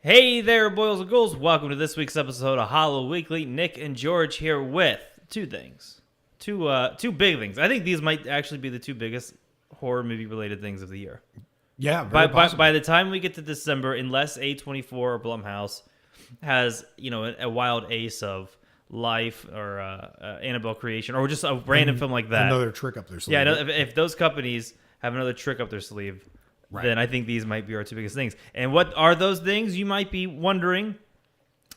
Hey there, boys and ghouls. Welcome to this week's episode of Hollow Weekly. Nick and George here with two things. Two big things. I think these might actually be the two biggest horror movie related things of the year. Yeah, by the time we get to December, unless A24 or Blumhouse has, a wild ace of Life or Annabelle Creation or just a random film like that. Another trick up their sleeve. Yeah, if those companies have another trick up their sleeve, right, then I think these might be our two biggest things. And what are those things? You might be wondering.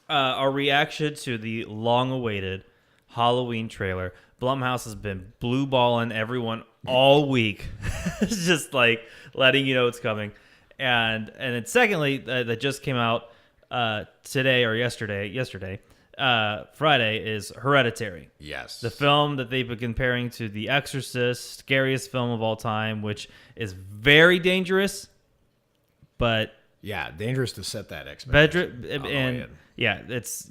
Our reaction to the long-awaited Halloween trailer. Blumhouse has been blue balling everyone all week. It's just like letting you know it's coming. And then secondly, that just came out today or yesterday, Friday, is Hereditary. Yes. The film that they've been comparing to The Exorcist, scariest film of all time, which is very dangerous, but... Yeah, dangerous to set that expectation. It's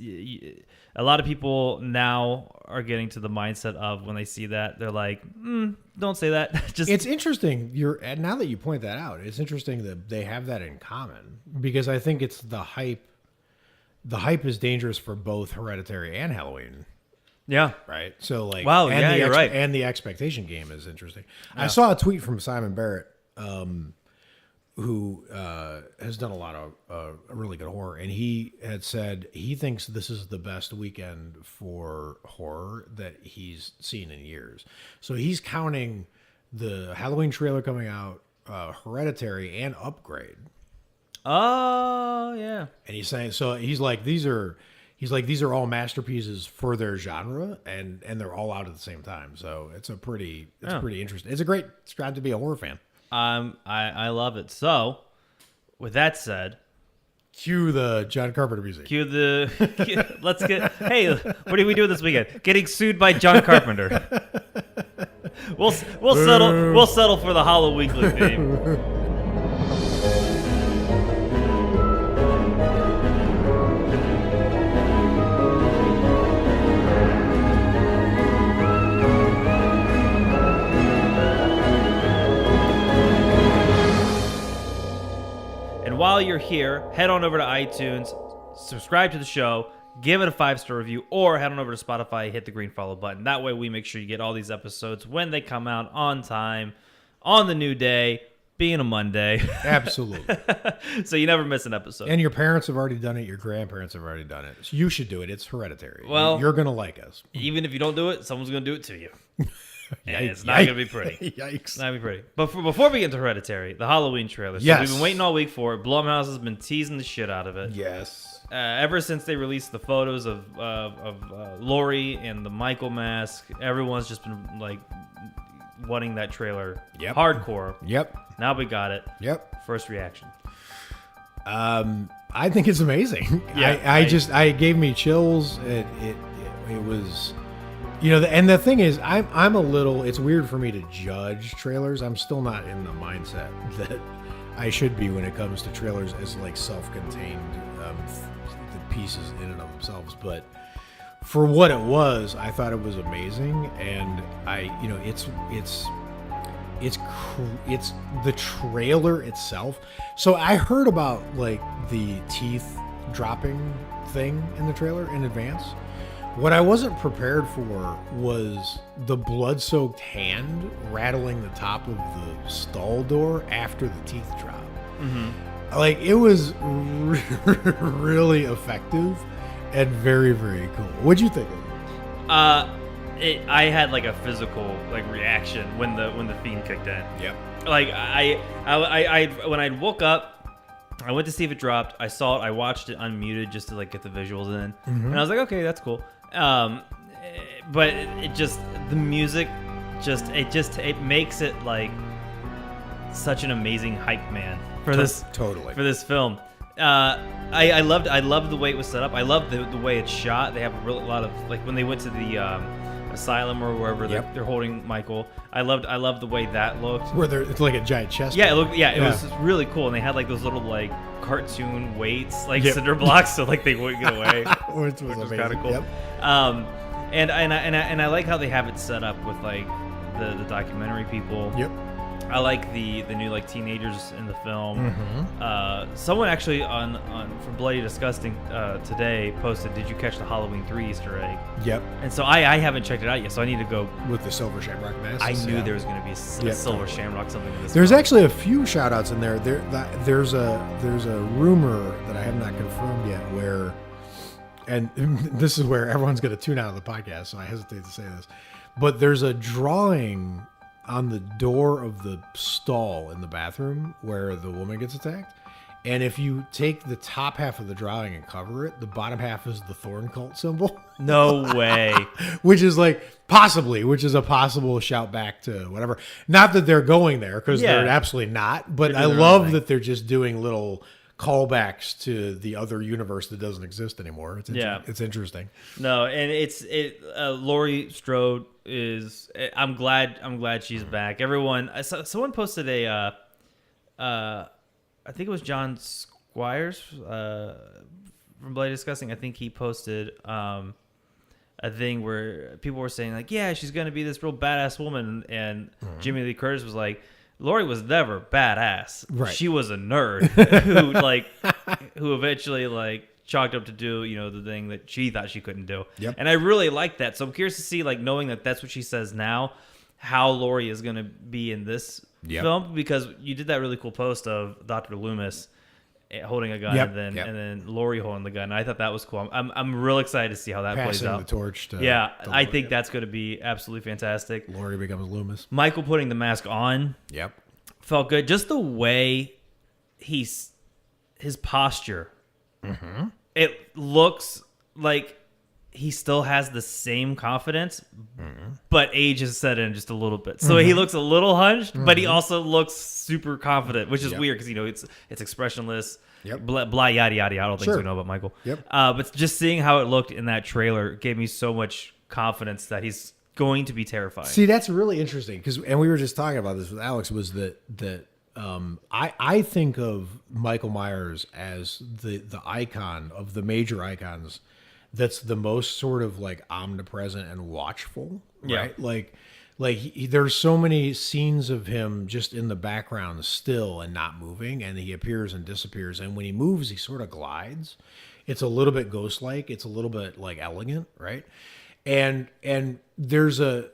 a lot of people now are getting to the mindset of when they see that, they're like, don't say that. It's interesting. Now that you point that out, it's interesting that they have that in common because I think it's the hype. The hype is dangerous for both Hereditary and Halloween. Yeah. Right. So like, wow. Yeah, you're right. And the expectation game is interesting. Yeah. I saw a tweet from Simon Barrett, who has done a lot of really good horror, and he had said he thinks this is the best weekend for horror that he's seen in years. So he's counting the Halloween trailer coming out, Hereditary, and Upgrade. Oh yeah. And he's saying, so he's like these are all masterpieces for their genre, and they're all out at the same time. So it's pretty interesting. It's got to be a horror fan. I love it. So, with that said, cue the John Carpenter music. Let's get. Hey, what are we doing this weekend? Getting sued by John Carpenter. We'll settle for the Hollow Weekly theme. While you're here, head on over to iTunes, subscribe to the show, give it a 5-star review, or head on over to Spotify, hit the green follow button. That way we make sure you get all these episodes when they come out on time, on the new day, being a Monday. Absolutely. So you never miss an episode. And your parents have already done it. Your grandparents have already done it. So you should do it. It's Hereditary. Well, you're going to like us. Even if you don't do it, someone's going to do it to you. And it's not going to be pretty. Yikes. It's not going to be pretty. But before we get into Hereditary, the Halloween trailer. So yes. We've been waiting all week for it. Blumhouse has been teasing the shit out of it. Yes. Ever since they released the photos of Laurie and the Michael mask, everyone's just been like wanting that trailer. Yep. Hardcore. Yep. Now we got it. Yep. First reaction. I think it's amazing. Yeah, I gave me chills. It was... and the thing is, I'm a little. It's weird for me to judge trailers. I'm still not in the mindset that I should be when it comes to trailers as like self-contained the pieces in and of themselves. But for what it was, I thought it was amazing, and it's the trailer itself. So I heard about like the teeth dropping thing in the trailer in advance. What I wasn't prepared for was the blood-soaked hand rattling the top of the stall door after the teeth drop. Mm-hmm. Like, it was really effective and very, very cool. What'd you think of it? I had like a physical like reaction when the theme kicked in. Yep. Like I when I woke up, I went to see if it dropped. I saw it. I watched it unmuted just to like get the visuals in, and I was like, okay, that's cool. But it just, the music it makes it like such an amazing hype man for this film. I loved the way it was set up. I loved the way it's shot. They have a lot of like when they went to the asylum or wherever they're holding Michael. I loved the way that looked. Where it's like a giant chest. Yeah, it was really cool, and they had like those little like cartoon weights, like cinder blocks, so like they wouldn't get away, which was kind of cool. Yep. And I like how they have it set up with like the documentary people. Yep. I like the new like teenagers in the film. Mm-hmm. Someone actually on from Bloody Disgusting today posted, "Did you catch the Halloween 3 Easter egg?" Yep. And so I haven't checked it out yet, so I need to go. With the silver shamrock mask. I knew there was going to be a silver shamrock something in this. There's film. actually a few shout outs in there. There's a rumor that I have not confirmed yet where, and this is where everyone's going to tune out of the podcast, so I hesitate to say this, but there's a drawing on the door of the stall in the bathroom where the woman gets attacked. And if you take the top half of the drawing and cover it, the bottom half is the Thorn cult symbol. No way. Which is a possible shout back to whatever. Not that they're going there, because they're absolutely not. But I love that they're just doing little callbacks to the other universe that doesn't exist anymore. It's interesting. No, and Laurie Strode is. I'm glad she's back. Everyone. Someone posted a. I think it was John Squires from Bloody Disgusting. I think he posted a thing where people were saying like, yeah, she's going to be this real badass woman. And Jimmy Lee Curtis was like, Laurie was never badass. Right. She was a nerd who eventually chalked up to do, the thing that she thought she couldn't do. Yep. And I really like that. So I'm curious to see, knowing that that's what she says now, how Laurie is going to be in this film, because you did that really cool post of Dr. Loomis holding a gun and then Laurie holding the gun. And I thought that was cool. I'm real excited to see how that plays out. Passing the torch to I think that's going to be absolutely fantastic. Laurie becomes Loomis. Michael putting the mask on felt good. Just the way his posture. Mm-hmm. It looks like he still has the same confidence, but age has set in just a little bit. So he looks a little hunched, but he also looks super confident, which is weird because it's expressionless. Blah yada yada. I don't think we know about Michael. But just seeing how it looked in that trailer gave me so much confidence that he's going to be terrifying. See, that's really interesting and we were just talking about this with Alex. Was that I think of Michael Myers as the icon of the major icons that's the most sort of omnipresent and watchful, right? There's so many scenes of him just in the background still and not moving, and he appears and disappears, and when he moves he sort of glides. It's a little bit ghost-like, it's a little bit elegant, right? And there's a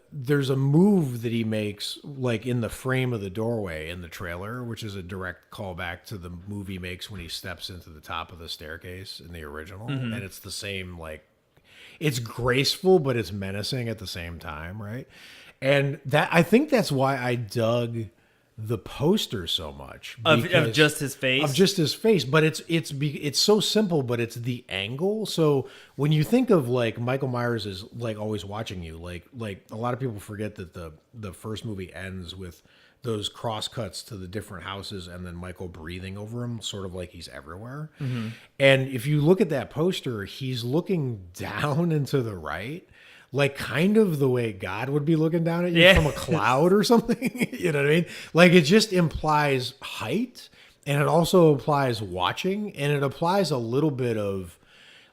move that he makes in the frame of the doorway in the trailer, which is a direct callback to the move he makes when he steps into the top of the staircase in the original. And it's the same, it's graceful, but it's menacing at the same time, right? And I think that's why I dug the poster so much of just his face, but it's so simple, but it's the angle. So when you think of Michael Myers is always watching you, a lot of people forget that the first movie ends with those cross cuts to the different houses and then Michael breathing over him, sort of like he's everywhere. And if you look at that poster, he's looking down and to the right, kind of the way God would be looking down at you from a cloud or something. You know what I mean? It just implies height, and it also implies watching, and it applies a little bit of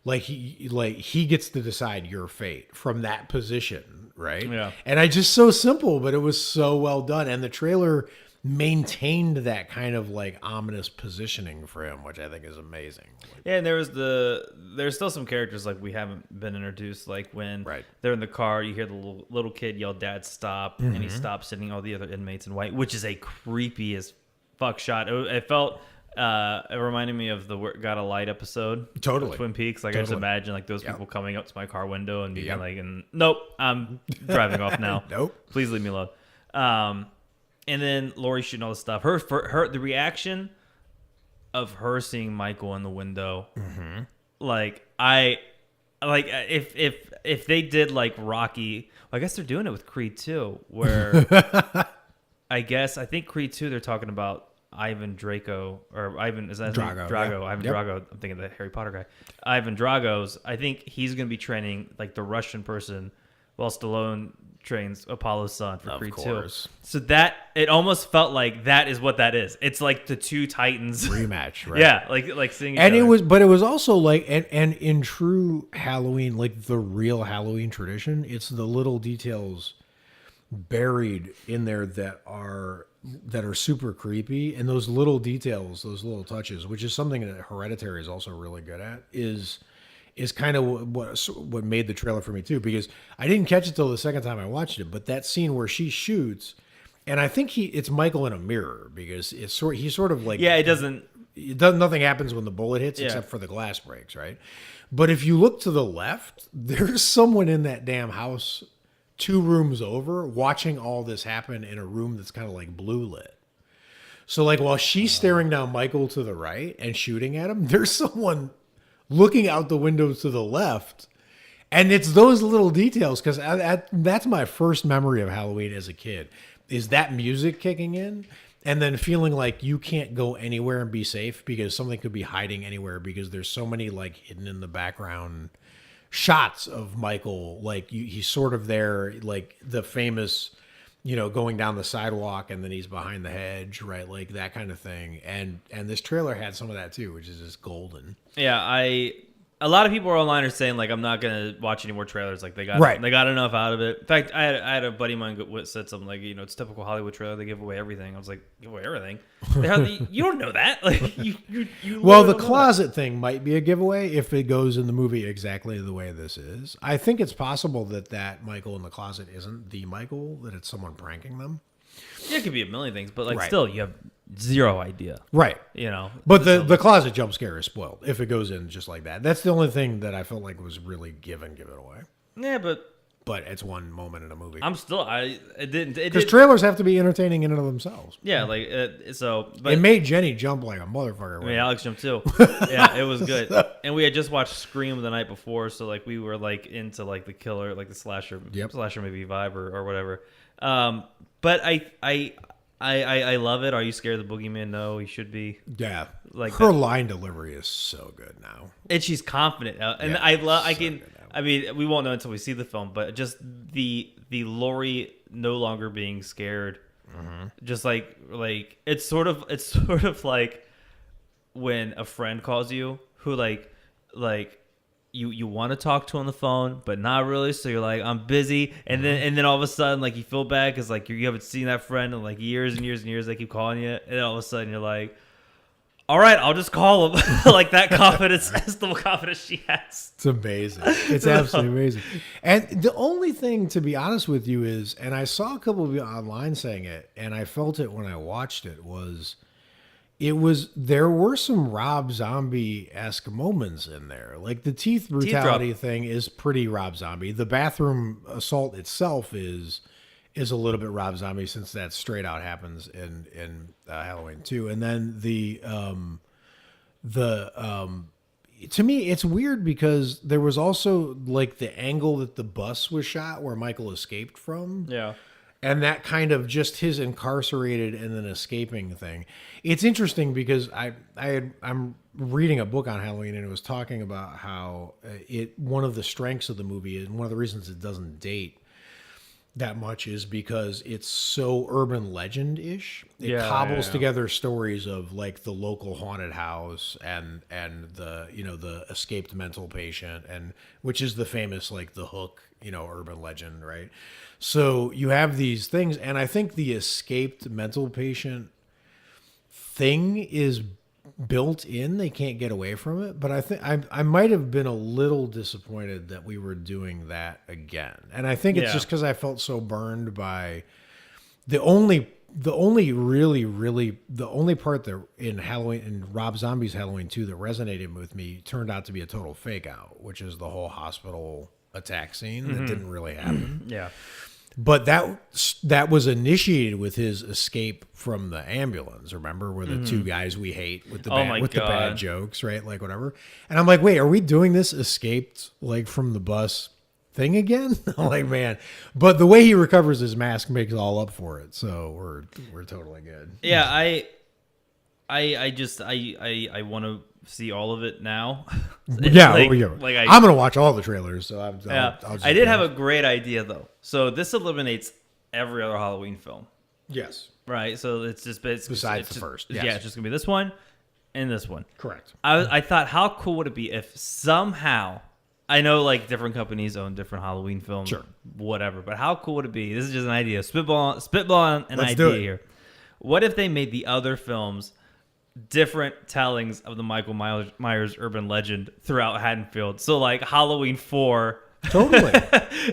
he gets to decide your fate from that position, right? Yeah. And just so simple, but it was so well done, and the trailer maintained that kind of ominous positioning for him, which I think is amazing. Yeah, and there's still some characters we haven't been introduced, when they're in the car, you hear the little kid yell, "Dad, stop!" and he stops, sitting all the other inmates in white, which is a creepy as fuck shot. It felt. It reminded me of the "Got a Light" episode. Totally. Twin Peaks. I just imagine those people coming up to my car window and being nope, I'm driving off now. Nope. Please leave me alone. And then Laurie shooting all this stuff. The reaction of her seeing Michael in the window, if they did Rocky, I guess they're doing it with Creed 2, where I think Creed 2 they're talking about Ivan Drago, or Ivan, is that Drago? Drago, Ivan Drago. I'm thinking of the Harry Potter guy. Ivan Drago's. I think he's going to be training the Russian person, while Stallone trains Apollo's son for Creed 2. So that it almost felt like that is what that is. It's the two titans rematch, right? Yeah, seeing each other. It was also and in true Halloween, the real Halloween tradition, it's the little details buried in there that are that are super creepy, and those little details, those little touches, which is something that Hereditary is also really good at, is kind of what made the trailer for me too, because I didn't catch it till the second time I watched it, but that scene where she shoots, and I think it's Michael in a mirror, because he's sort of like, it doesn't nothing happens when the bullet hits except for the glass breaks, right? But if you look to the left, there's someone in that damn house 2 rooms over watching all this happen in a room that's kind of like blue lit. So like while she's staring down Michael to the right and shooting at him, there's someone looking out the windows to the left. And it's those little details, because that's my first memory of Halloween as a kid, is that music kicking in and then feeling like you can't go anywhere and be safe because something could be hiding anywhere, because there's so many like hidden in the background shots of Michael. Like he's sort of there, like the famous, going down the sidewalk and then he's behind the hedge, right? Like that kind of thing. And this trailer had some of that too, which is just golden. Yeah, a lot of people are online are saying like I'm not gonna watch any more trailers. Like they got enough out of it. In fact, I had a buddy of mine said something like, it's typical Hollywood trailer. They give away everything. I was like, give away everything? You don't know that. Like you well, the closet thing might be a giveaway if it goes in the movie exactly the way this is. I think it's possible that Michael in the closet isn't the Michael, that it's someone pranking them. Yeah, it could be a million things, but still, you have zero idea. Right. But the closet jump scare is spoiled if it goes in just like that. That's the only thing that I felt like was really give it away. Yeah, but it's one moment in a movie. Because trailers have to be entertaining in and of themselves. Yeah, but it made Jenny jump like a motherfucker. I mean, Alex jumped too. Yeah, it was good. And we had just watched Scream the night before, so like we were like into like the killer, like the slasher movie vibe or whatever. But I love it. Are you scared of the boogeyman? No, you should be. Yeah, like her line delivery is so good now, and she's confident. And I mean, we won't know until we see the film, but just the Lori no longer being scared, just like it's sort of like when a friend calls you who like you want to talk to on the phone, but not really. So you're like, I'm busy. And then all of a sudden, like you feel bad because like you haven't seen that friend in like years and years and years. They keep calling you. And then all of a sudden you're like, all right, I'll just call him. Like that confidence, that's the confidence she has. It's amazing. It's absolutely amazing. And the only thing, to be honest with you, is, and I saw a couple of you online saying it, and I felt it when I watched it, there were some Rob Zombie-esque moments in there. Like the teeth brutality thing is pretty Rob Zombie. The bathroom assault itself is a little bit Rob Zombie, since that straight out happens in Halloween 2. And then to me, it's weird because there was also like the angle that the bus was shot where Michael escaped from. Yeah. And that kind of just his incarcerated and then escaping thing. It's interesting because I'm reading a book on Halloween, and it was talking about how one of the strengths of the movie, and one of the reasons it doesn't date that much, is because it's so urban legend-ish. It cobbles together stories of like the local haunted house and the escaped mental patient, and which is the famous like the Hook, urban legend, right? So you have these things, and I think the escaped mental patient thing is built in. They can't get away from it. But I think I might have been a little disappointed that we were doing that again. And I think it's just because I felt so burned by the only part that in Rob Zombie's Halloween 2 that resonated with me turned out to be a total fake out, which is the whole hospital attack scene that didn't really happen. Yeah. But that was initiated with his escape from the ambulance. Remember, where the two guys we hate with the bad jokes, right? Like whatever. And I'm like, wait, are we doing this escaped like from the bus thing again? Like, man. But the way he recovers his mask makes all up for it. So we're totally good. Yeah, I want to see all of it now. Yeah, I'm gonna watch all the trailers. So I did have a great idea though. So this eliminates every other Halloween film. Yes. Right. So it's just besides the first. Yes. Yeah, it's just gonna be this one and this one. Correct. I thought, how cool would it be if somehow, I know like different companies own different Halloween films, sure, whatever, but how cool would it be? This is just an idea. Spitball an idea here. What if they made the other films different tellings of the Michael Myers urban legend throughout Haddonfield? So like Halloween 4. Totally.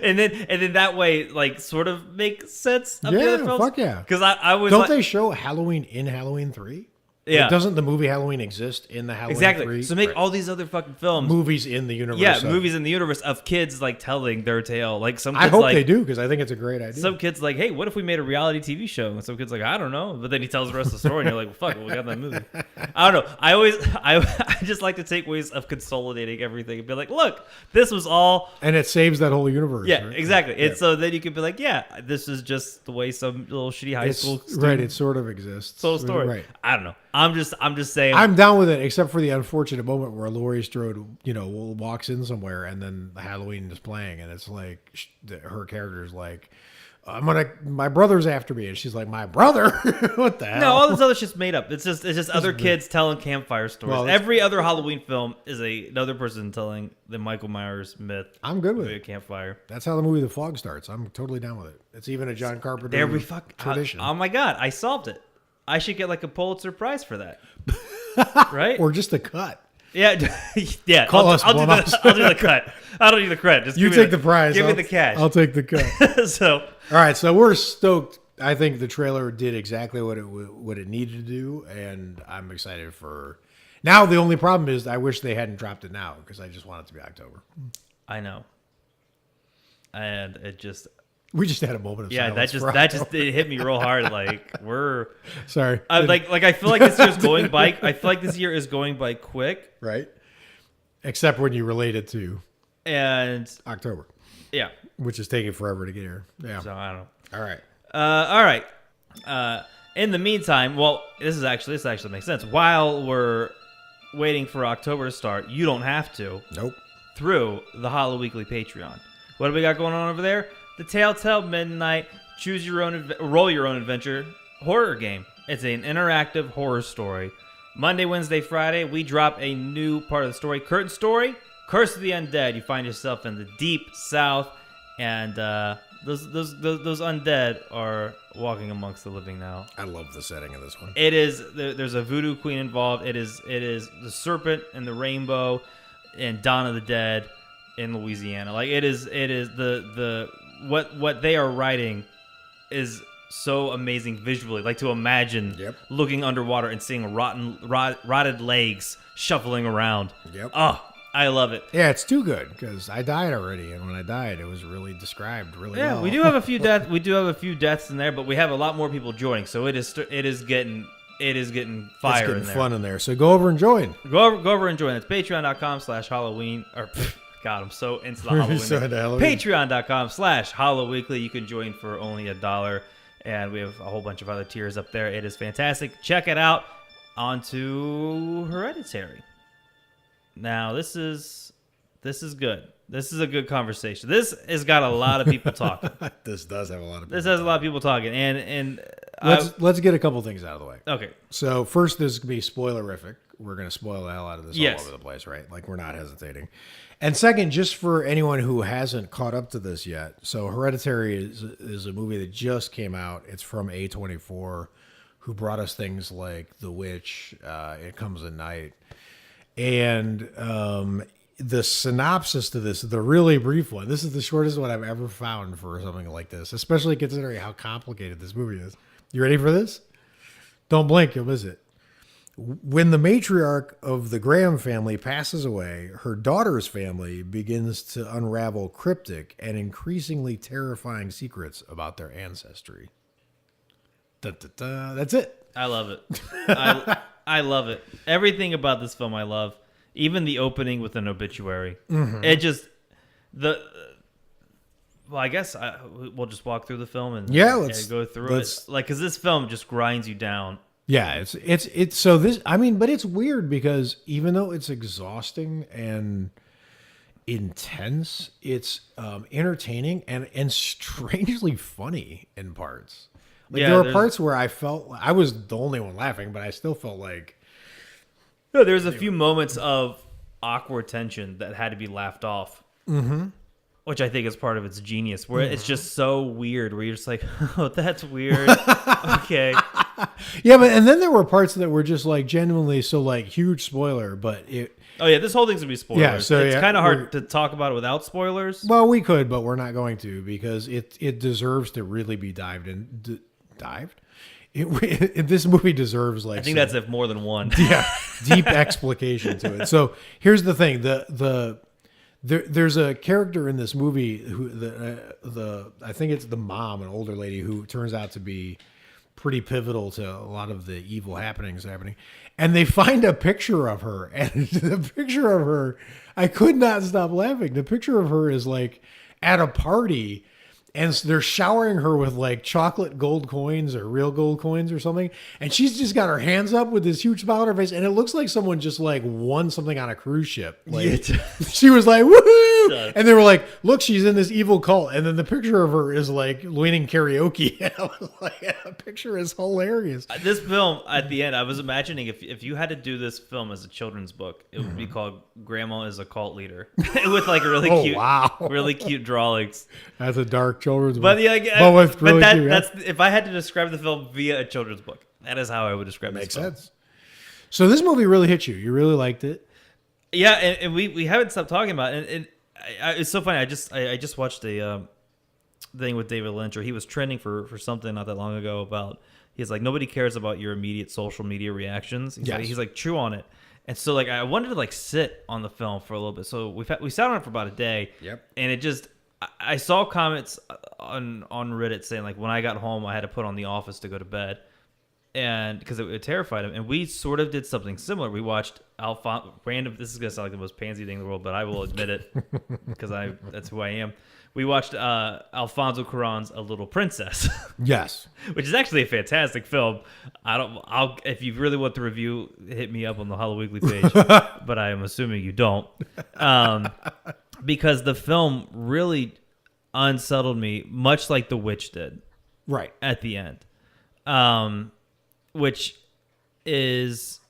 and then that way, like, sort of make sense of the Yeah, other films. fuck yeah. Because I was Don't like, they show Halloween in Halloween 3? Yeah. Like, doesn't the movie Halloween exist in the Halloween exactly. 3? So make Right. all these other fucking films. movies in the universe. Yeah, of- movies in the universe of kids like telling their tale. Like some kids I hope like, they do because I think it's a great idea. Some kids like, hey, what if we made a reality TV show? And some kids like, I don't know. But then he tells the rest of the story, and you're like, well, fuck, we got that movie. I don't know. I just like to take ways of consolidating everything and be like, look, this was all. And it saves that whole universe. Yeah, right? exactly. Yeah. And so then you could be like, yeah, this is just the way some little shitty high It's, school student right, it sort of exists. told a story. Right. I don't know. I'm just saying. I'm down with it, except for the unfortunate moment where Laurie Strode, walks in somewhere and then Halloween is playing, and it's like her character's like, my brother's after me, and she's like, my brother? What the hell? No, all this other shit's made up. It's just other kids telling campfire stories. Well, Every other Halloween film is another person telling the Michael Myers myth. I'm good with A it. campfire. That's how the movie The Fog starts. I'm totally down with it. It's even a John Carpenter There we fuck tradition. Oh my god, I solved it. I should get like a Pulitzer Prize for that. Right? or just a cut. Yeah, yeah. Call us I'll do Blumhouse. I'll do the cut. I don't need the credit. Just You give me take the prize. Give me I'll- the cash. I'll take the cut. So All right, so we're stoked. I think the trailer did exactly what it needed to do, and I'm excited for. Now the only problem is I wish they hadn't dropped it now because I just want it to be October. I know. And it just We just had a moment of yeah, silence. that just it hit me real hard. Like we're sorry. like I feel like this year's going by. I feel like this year is going by quick. Right. Except when you relate it to And October, yeah, which is taking forever to get here. Yeah. so I don't know. All right. All right. In the meantime, well, this actually makes sense. While we're waiting for October to start, you don't have to Nope. through the Hollow Weekly Patreon. What do we got going on over there? The Telltale Midnight Choose Your Own Roll Your Own Adventure horror game. It's an interactive horror story. Monday, Wednesday, Friday, we drop a new part of the story. Curtain story, Curse of the Undead. You find yourself in the deep south, and those undead are walking amongst the living now. I love the setting of this one. It is there's a voodoo queen involved. It is the serpent and the rainbow, and Dawn of the Dead in Louisiana. Like it is the what they are writing is so amazing visually. Like to imagine Yep. looking underwater and seeing rotted legs shuffling around. Yep. Oh, I love it. Yeah, it's too good because I died already, and when I died, it was really described really Yeah, well. we do have a few deaths. We do have a few deaths in there, but we have a lot more people joining. So it is getting fire It's in getting there. fun in there. So go over and join. Go over and join. It's patreon.com/Halloween. Or God, I'm so into the Halloween. So into Halloween. Patreon.com/HallowWeekly. You can join for only $1, and we have a whole bunch of other tiers up there. It is fantastic. Check it out. On to Hereditary. Now this is good. This is a good conversation. This has got a lot of people talking. This does have a lot of. This has a lot of people talking, and Let's get a couple things out of the way. okay. So first, this is gonna be spoilerific. We're gonna spoil the hell out of this Yes. all over the place, right? Like we're not hesitating. And second, just for anyone who hasn't caught up to this yet, so Hereditary is a movie that just came out. It's from A24, who brought us things like The Witch, It Comes at Night, and the synopsis to this, the really brief one. This is the shortest one I've ever found for something like this, especially considering how complicated this movie is. You ready for this? Don't blink, you'll miss it. When the matriarch of the Graham family passes away, her daughter's family begins to unravel cryptic and increasingly terrifying secrets about their ancestry. Dun, dun, dun. That's it. I love it. I love it. Everything about this film I love. Even the opening with an obituary. Mm-hmm. It just well, I guess we'll just walk through the film and let's go through it. Like, because this film just grinds you down. Yeah, it's so this. I mean, but it's weird because even though it's exhausting and intense, it's entertaining and strangely funny in parts. Like Yeah, there were there's- parts where I felt I was the only one laughing, but I still felt like No, there's a few moments of awkward tension that had to be laughed off. Mm-hmm. Which I think is part of its genius, where it's just so weird, where you're just like, oh, that's weird. Okay. Yeah, but and then there were parts that were just like genuinely so like huge spoiler, but it. Oh yeah, this whole thing's gonna be spoilers. Yeah, so it's yeah, kind of hard to talk about it without spoilers. Well, we could, but we're not going to because it deserves to really be dived in. Dived. This movie deserves like I think that's if more than one. Yeah, deep explication to it. So here's the thing: there's a character in this movie who I think it's the mom, an older lady who turns out to be pretty pivotal to a lot of the evil happening. And they find a picture of her, and the picture of her, I could not stop laughing. The picture of her is like at a party, and they're showering her with like chocolate gold coins or real gold coins or something. And she's just got her hands up with this huge smile on her face. And it looks like someone just like won something on a cruise ship. Like she was like, woohoo! And they were like, look, she's in this evil cult. And then the picture of her is like winning karaoke. And I was like, the picture is hilarious. This film at the end, I was imagining if you had to do this film as a children's book, it would be called Grandma is a Cult Leader with like really really cute drawings. That's a dark children's book. But yeah, that's if I had to describe the film via a children's book, that is how I would describe it. Makes sense. So this movie really hit you. You really liked it. Yeah, and we haven't stopped talking about it. And it's so funny. I just watched a thing with David Lynch, or he was trending for something not that long ago about. He's like, nobody cares about your immediate social media reactions. He's like chew on it. And so like I wanted to like sit on the film for a little bit. So we sat on it for about a day. Yep. And it just. I saw comments on Reddit saying like when I got home I had to put on The Office to go to bed, and because it terrified him. And we sort of did something similar. We watched random. This is gonna sound like the most pansy thing in the world, but I will admit it because that's who I am. We watched Alfonso Cuarón's A Little Princess. Yes, which is actually a fantastic film. If you really want the review, hit me up on the Hollow Weekly page, but I am assuming you don't. Because the film really unsettled me, much like The Witch did. Right. At the end. Which is,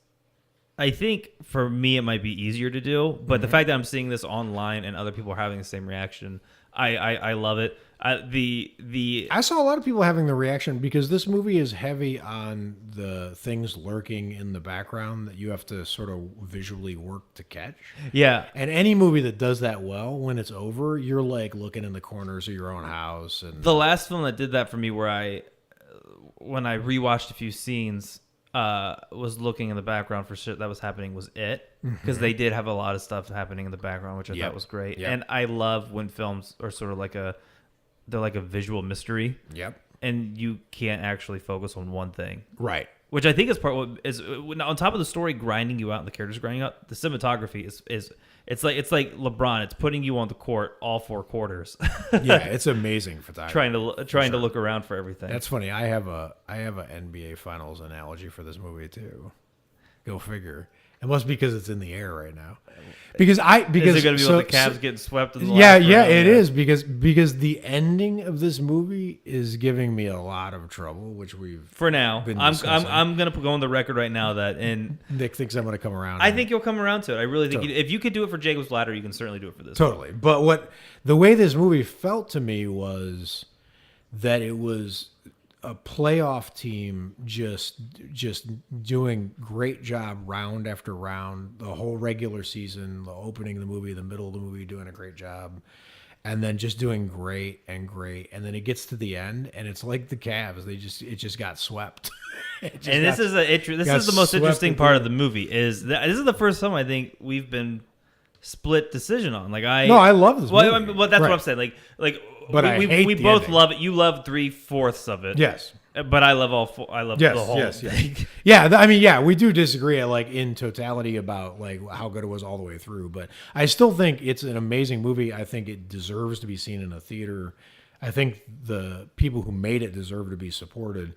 I think, for me, it might be easier to do. But the fact that I'm seeing this online and other people are having the same reaction, I love it. I saw a lot of people having the reaction because this movie is heavy on the things lurking in the background that you have to sort of visually work to catch. Yeah. And any movie that does that well, when it's over, you're like looking in the corners of your own house. And the last film that did that for me, when I rewatched a few scenes, was looking in the background for shit that was happening was it, because they did have a lot of stuff happening in the background, which I thought was great. Yep. And I love when films are sort of they're like a visual mystery. Yep. And you can't actually focus on one thing. Right. Which I think is on top of the story grinding you out and the characters grinding out, the cinematography is it's like LeBron. It's putting you on the court all 4 quarters. Yeah, it's amazing photography. Trying to look around for everything. That's funny. I have a NBA Finals analogy for this movie too. Go figure. It must be because it's in the air right now. Because is it going to be with the Cavs getting swept in the last round? It is because the ending of this movie is giving me a lot of trouble, which we've for now. I'm going to go on the record right now that Nick thinks I'm going to come around. I think you'll come around to it. I really think if you could do it for Jacob's Ladder, you can certainly do it for this. Totally. But the way this movie felt to me was that it was a playoff team just doing great job round after round, the whole regular season, the opening of the movie, the middle of the movie, doing a great job, and then just doing great, and then it gets to the end and it's like the Cavs, it just got swept. This is the most interesting part of the movie is that this is the first time I think we've been split decision on. I love this movie. Well, that's what I'm saying. But we both love it. You love 3/4 of it. Yes. But I love all 4. I love the whole thing. Yeah, we do disagree in totality about how good it was all the way through. But I still think it's an amazing movie. I think it deserves to be seen in a theater. I think the people who made it deserve to be supported.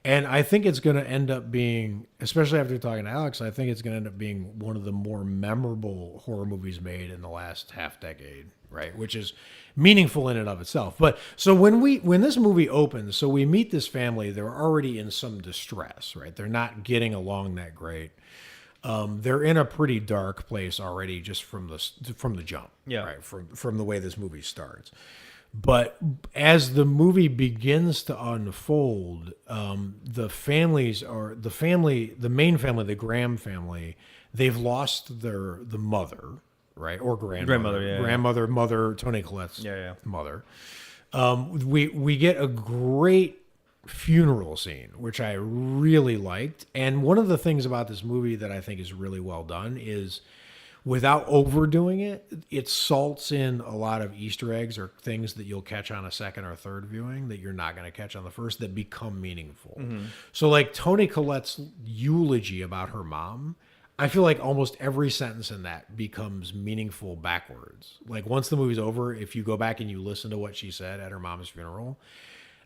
And I think it's going to end up being, especially after talking to Alex, I think it's going to end up being one of the more memorable horror movies made in the last half decade, right? Which is meaningful in and of itself. But so when this movie opens, so we meet this family, they're already in some distress, right? They're not getting along that great. They're in a pretty dark place already, just from the jump, right? From the way this movie starts. But as the movie begins to unfold, the families are the main family, the Graham family. They've lost the mother, right, or grandmother, mother, Tony Collette's mother. We get a great funeral scene, which I really liked. And one of the things about this movie that I think is really well done is, without overdoing it, it salts in a lot of Easter eggs or things that you'll catch on a second or third viewing that you're not going to catch on the first, that become meaningful. So like Toni Collette's eulogy about her mom, I feel like almost every sentence in that becomes meaningful backwards. Like once the movie's over, if you go back and you listen to what she said at her mom's funeral,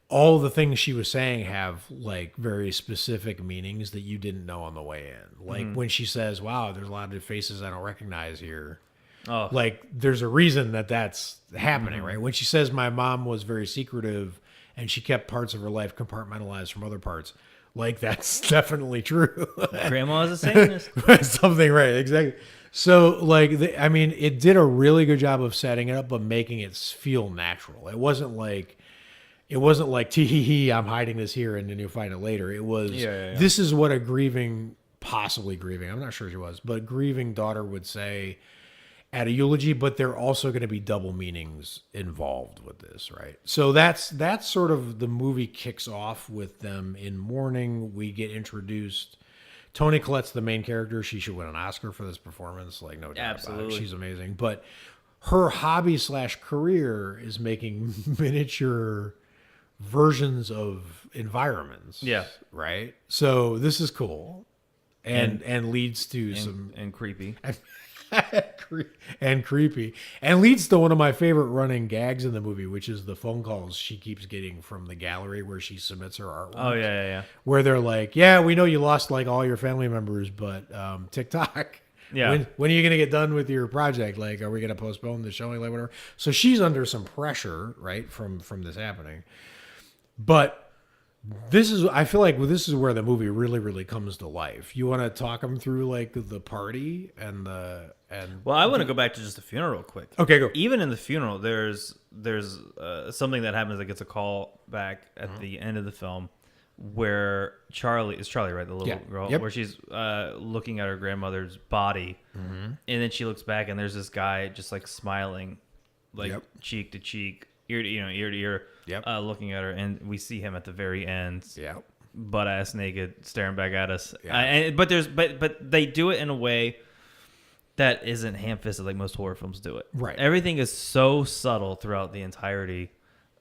all the things she was saying have like very specific meanings that you didn't know on the way in. Like when she says, "Wow, there's a lot of faces I don't recognize here." Oh. Like there's a reason that that's happening, right? When she says my mom was very secretive and she kept parts of her life compartmentalized from other parts, like that's definitely true. Grandma is a Satanist. Something, right? Exactly. So like, it did a really good job of setting it up, but making it feel natural. It wasn't like tee hee hee, I'm hiding this here and then you'll find it later. It was, this is what a possibly grieving, I'm not sure she was, but a grieving daughter would say at a eulogy, but there are also going to be double meanings involved with this, right? So that's sort of the movie kicks off with them in mourning. We get introduced. Toni Collette's the main character. She should win an Oscar for this performance, like no doubt about it. She's amazing. But her hobby / career is making miniature versions of environments. Yeah. Right? So this is cool. And leads to some... And creepy. And creepy. And leads to one of my favorite running gags in the movie, which is the phone calls she keeps getting from the gallery where she submits her artwork. Oh, yeah. Where they're like, yeah, we know you lost like all your family members, but TikTok... Yeah. When are you going to get done with your project? Like, are we going to postpone the showing? Like, whatever. So she's under some pressure, right, from this happening. But I feel like this is where the movie really, really comes to life. You want to talk them through like the party and Well, I want to go back to just the funeral real quick. Okay, go. Even in the funeral, there's something that happens that gets a call back at the end of the film, where Charlie, right, the little girl, where she's looking at her grandmother's body, and then she looks back and there's this guy just like smiling, like cheek to cheek, ear to ear, looking at her, and we see him at the very end, butt ass naked, staring back at us. But they do it in a way that isn't ham-fisted like most horror films do it. Right. Everything is so subtle throughout the entirety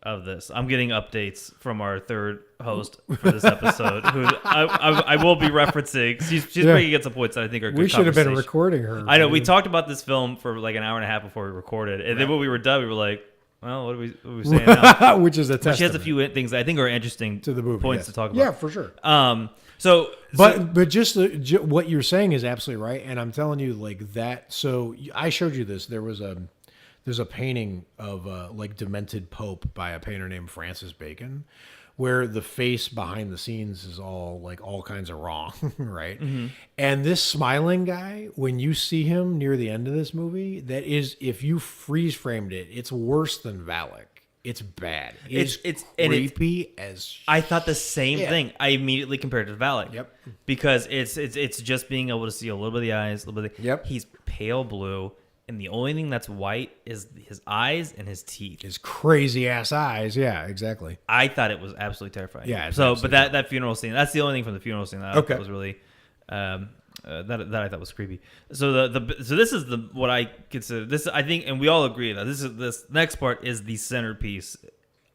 of this. I'm getting updates from our third host for this episode, who I will be referencing. She's bringing in some points that I think are good. We should have been recording her. I know. We talked about this film for like an hour and a half before we recorded, and then when we were done, we were like, well, what are we saying now? Which is a testament. She has a few things that I think are interesting to the movie, points to talk about. Yeah, for sure. But just what you're saying is absolutely right, and I'm telling you like that. So I showed you this. There's a painting of like Demented Pope by a painter named Francis Bacon, where the face behind the scenes is all kinds of wrong, right? Mm-hmm. And this smiling guy, when you see him near the end of this movie, that is, if you freeze framed it, it's worse than Valak. It's bad. It's creepy as. I thought the same thing. I immediately compared it to Valak. Yep. Because it's just being able to see a little bit of the eyes, a little bit. Yep. He's pale blue. And the only thing that's white is his eyes and his teeth. His crazy ass eyes. Yeah, exactly. I thought it was absolutely terrifying. Yeah. So, but that funeral scene, that's the only thing from the funeral scene that I thought was really, that I thought was creepy. So so this is what I consider this. I think, and we all agree that this next part is the centerpiece.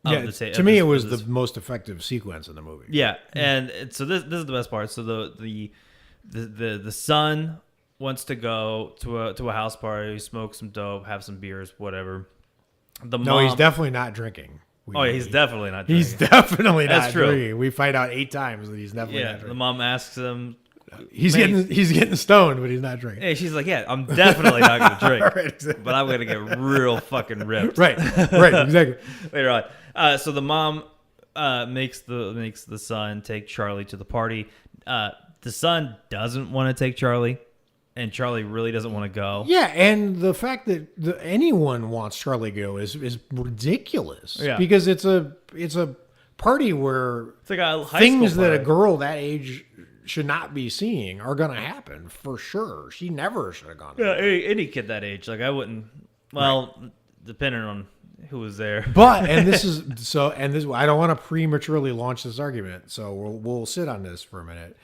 To me, it was the most effective sequence in the movie. Yeah, and so this is the best part. So the son wants to go to a house party, smoke some dope, have some beers, whatever. He's definitely not drinking. He's definitely not drinking. He's definitely not drinking. We find out 8 times that he's definitely not drinking. The mom asks him. He's getting stoned, but he's not drinking. Hey, she's like, yeah, I'm definitely not going to drink, right, exactly. But I'm going to get real fucking ripped. Right, exactly. Later on. So the mom makes the son take Charlie to the party. The son doesn't want to take Charlie. and Charlie really doesn't want to go. Yeah, and the fact that anyone wants Charlie to go is ridiculous. Yeah. Because it's a party where It's like a high things school that a party. girl that age should not be seeing are going to happen for sure. She never should have gone. Yeah, any kid that age, like I wouldn't. Well, depending on who was there. But I don't want to prematurely launch this argument, so we'll sit on this for a minute.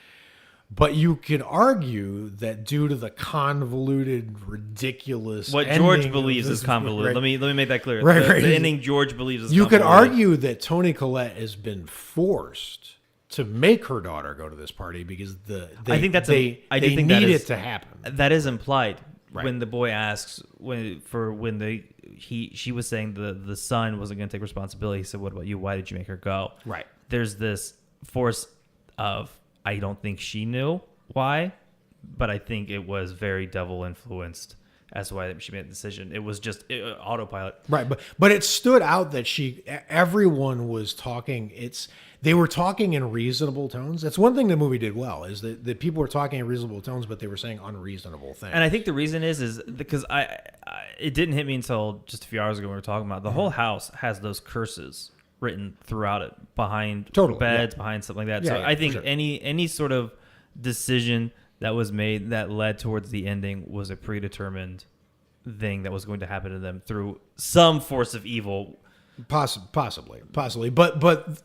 But you could argue that due to the convoluted, ridiculous What ending George of believes this- is convoluted. right, Let me make that clear. Right, right. The ending George believes is you could convoluted. argue that Toni Collette has been forced to make her daughter go to this party because I think that's they think need that is- it to happen. That is implied Right. when the boy asks she was saying the son wasn't going to take responsibility. He said, "What about you? Why did you make her go?" Right. There's this force of I don't think she knew why, but I think it was very devil influenced as to why she made the decision. It was just autopilot. Right, but it stood out that everyone was talking. They were talking in reasonable tones. That's one thing the movie did well, is that people were talking in reasonable tones, but they were saying unreasonable things. And I think the reason is because it didn't hit me until just a few hours ago when we were talking about it. The whole house has those curses written throughout it, behind beds, behind stuff like that. So I think any sort of decision that was made that led towards the ending was a predetermined thing that was going to happen to them through some force of evil. Possibly, but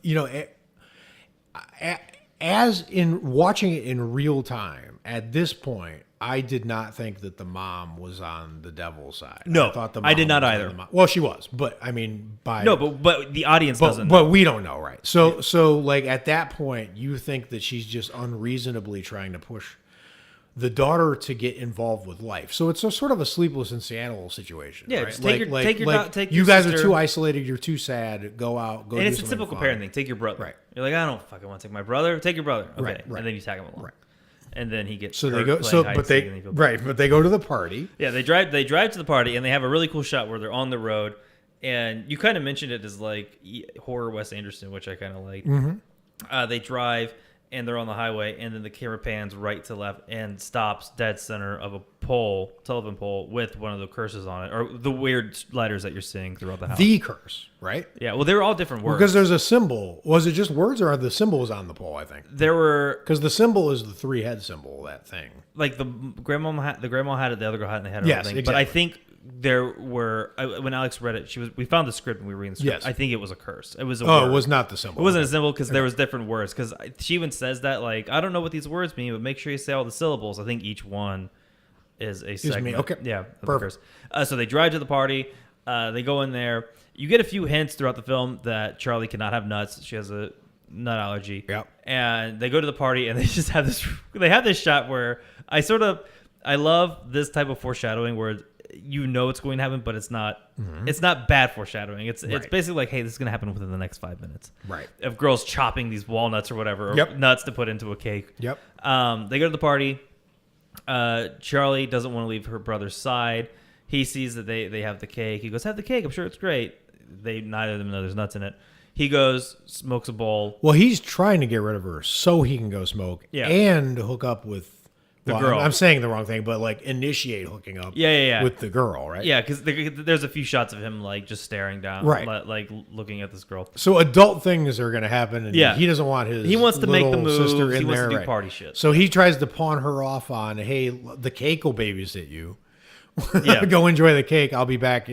as in watching it in real time at this point, I did not think that the mom was on the devil's side. No, I thought the I did mom not was on either. the well, she was, but I mean, but the audience doesn't. But we don't know, right? So like at that point, you think that she's just unreasonably trying to push the daughter to get involved with life. So it's a sort of a Sleepless in Seattle situation. Yeah, right? just take you your guys sister. are too isolated. You're too sad. Go out. Go. And do it's a something typical fun. parenting. Take your brother. Right. You're like, I don't fucking want to take my brother. Take your brother. Okay. Right. And then you tag him along. Right. And then he gets So they hurt go. playing So hide but and seek they and he feels but they go to the party. Yeah, they drive to the party and they have a really cool shot where they're on the road, and you kind of mentioned it as like horror Wes Anderson, which I kind of like. Mm-hmm. They drive and they're on the highway, and then the camera pans right to left and stops dead center of a telephone pole with one of the curses on it, or the weird letters that you're seeing throughout the house. The curse, right? Yeah, well, they were all different words. Because there's a symbol. Was it just words, or are the symbols on the pole? I think There were because the symbol is the 3-head symbol. That thing. like the grandma had it, the other girl had it, and they had her Yes, own thing. exactly. But I think there were when Alex read it, we found the script and we were reading the script. Yes. I think it was a curse. It was a Oh, word. it was not the symbol. It wasn't a symbol because there was different words. Because she even says that, like, I don't know what these words mean, but make sure you say all the syllables. I think each one is a segment. Okay. Yeah. Perfect. So they drive to the party. They go in there. You get a few hints throughout the film that Charlie cannot have nuts. She has a nut allergy. Yep. And they go to the party and they just have this. They have this shot where I love this type of foreshadowing where you know it's going to happen, but it's not. Mm-hmm. It's not bad foreshadowing. It's Right. basically like, hey, this is going to happen within the next 5 minutes. Right. Of girls chopping these walnuts or whatever, or Yep. nuts to put into a cake. Yep. They go to the party. Charlie doesn't want to leave her brother's side. He sees that they have the cake. He goes, have the cake. I'm sure it's great. Neither of them know there's nuts in it. He goes, smokes a bowl. Well, he's trying to get rid of her so he can go smoke and hook up with The girl. I'm saying the wrong thing, but like initiate hooking up Yeah. with the girl, right? Yeah, because there's a few shots of him like just staring down, Right. like looking at this girl. So adult things are going to happen, and Yeah. he doesn't want his. He wants to make the little moves. sister in He wants there, to do right. party shit. So he tries to pawn her off on, hey, the cake will babysit you. Yeah. Go enjoy the cake. I'll be back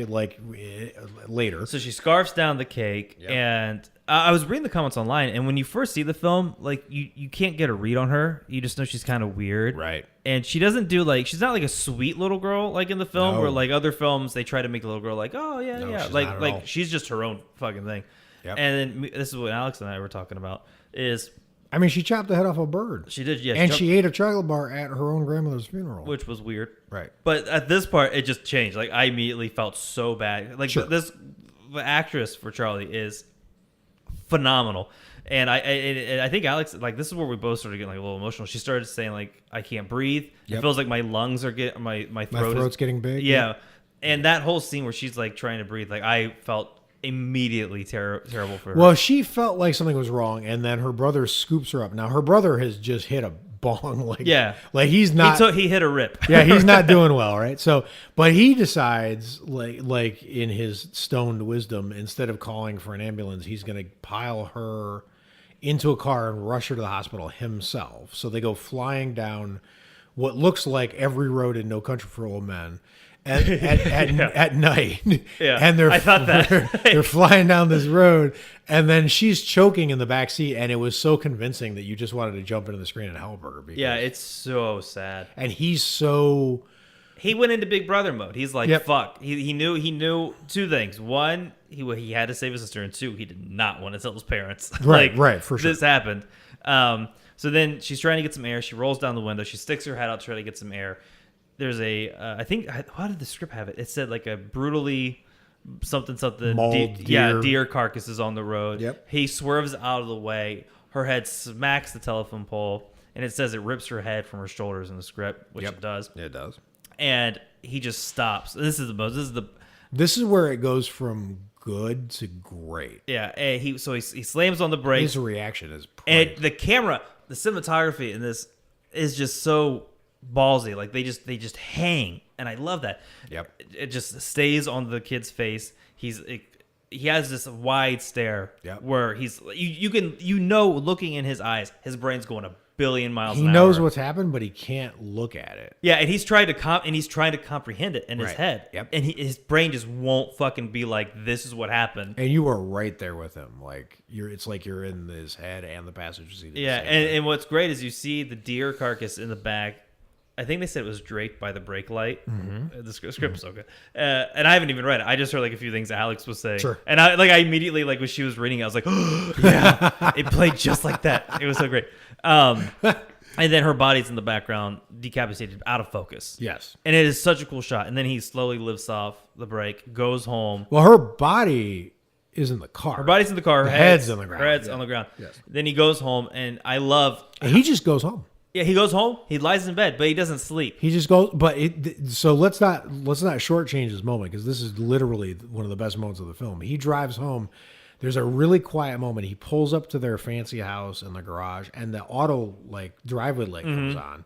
later. So she scarfs down the cake, and I was reading the comments online, and when you first see the film, like you can't get a read on her. You just know she's kind of weird, Right. And she doesn't do she's not like a sweet little girl like in the film, No. where like other films they try to make the little girl like, oh yeah, No, yeah, she's not at all. she's just her own fucking thing. Yep. And then this is what Alex and I were talking about is I mean, she chopped the head off a bird. she did, yeah, And she ate a chocolate bar at her own grandmother's funeral. which was weird, Right. But at this part, it just changed. Like I immediately felt so bad. Like Sure. the actress for Charlie is phenomenal, and I think Alex, like, this is where we both started getting like a little emotional. She started saying like, I can't breathe. Yep. It feels like my lungs are getting my My throat throat's is, getting big. yeah. And that whole scene where she's like trying to breathe, like I felt immediately terrible for her. Well, she felt like something was wrong, and then her brother scoops her up. Now, her brother has just hit a bong. Like he's not. He hit a rip. Yeah, he's not doing well, right? So, but he decides, like in his stoned wisdom, instead of calling for an ambulance, he's going to pile her into a car and rush her to the hospital himself. So they go flying down what looks like every road in No Country for Old Men at night. Yeah, and I thought that. they're flying down this road, and then she's choking in the back seat, and it was so convincing that you just wanted to jump into the screen and help her. Because, yeah, it's so sad. And he's so... He went into Big Brother mode. He's like, Yep. fuck. He knew two things. One, he had to save his sister, and two, he did not want to tell his parents. Right, for sure. This happened. So then she's trying to get some air. She rolls down the window. She sticks her head out to try to get some air. There's I think, how did the script have it? It said like a brutally something. Mauled deer carcasses on the road. Yep. He swerves out of the way. Her head smacks the telephone pole, and it says it rips her head from her shoulders in the script, which it does. It does. And he just stops. This is where it goes from good to great. Yeah. And he slams on the brakes. His reaction is and the camera, the cinematography in this is just so ballsy. Like they just hang, and I love that. Yep. It just stays on the kid's face. He has this wide stare. Yep. Where he's looking in his eyes, his brain's going a billion miles an hour. He knows what's happened, but he can't look at it. Yeah, and he's trying to comprehend it in his head. Yep. And his brain just won't fucking be like, this is what happened. And you are right there with him. Like it's like you're in his head and the passenger seat. Yeah, and what's great is you see the deer carcass in the back. I think they said it was draped by the brake light. Mm-hmm. The script is so good. And I haven't even read it. I just heard like a few things Alex was saying. Sure. And I immediately, like when she was reading it, I was like, oh, yeah, it played just like that. It was so great. And then her body's in the background, decapitated, out of focus. Yes. And it is such a cool shot. And then he slowly lifts off the brake, goes home. Well, her body is in the car. Her body's in the car. Her head's on the ground. Her head's on the ground. Yes. Then he goes home, and I love... And he just goes home. Yeah, he goes home. He lies in bed, but he doesn't sleep. He just goes. But so let's not shortchange this moment, because this is literally one of the best moments of the film. He drives home. There's a really quiet moment. He pulls up to their fancy house in the garage, and the auto driveway light comes on,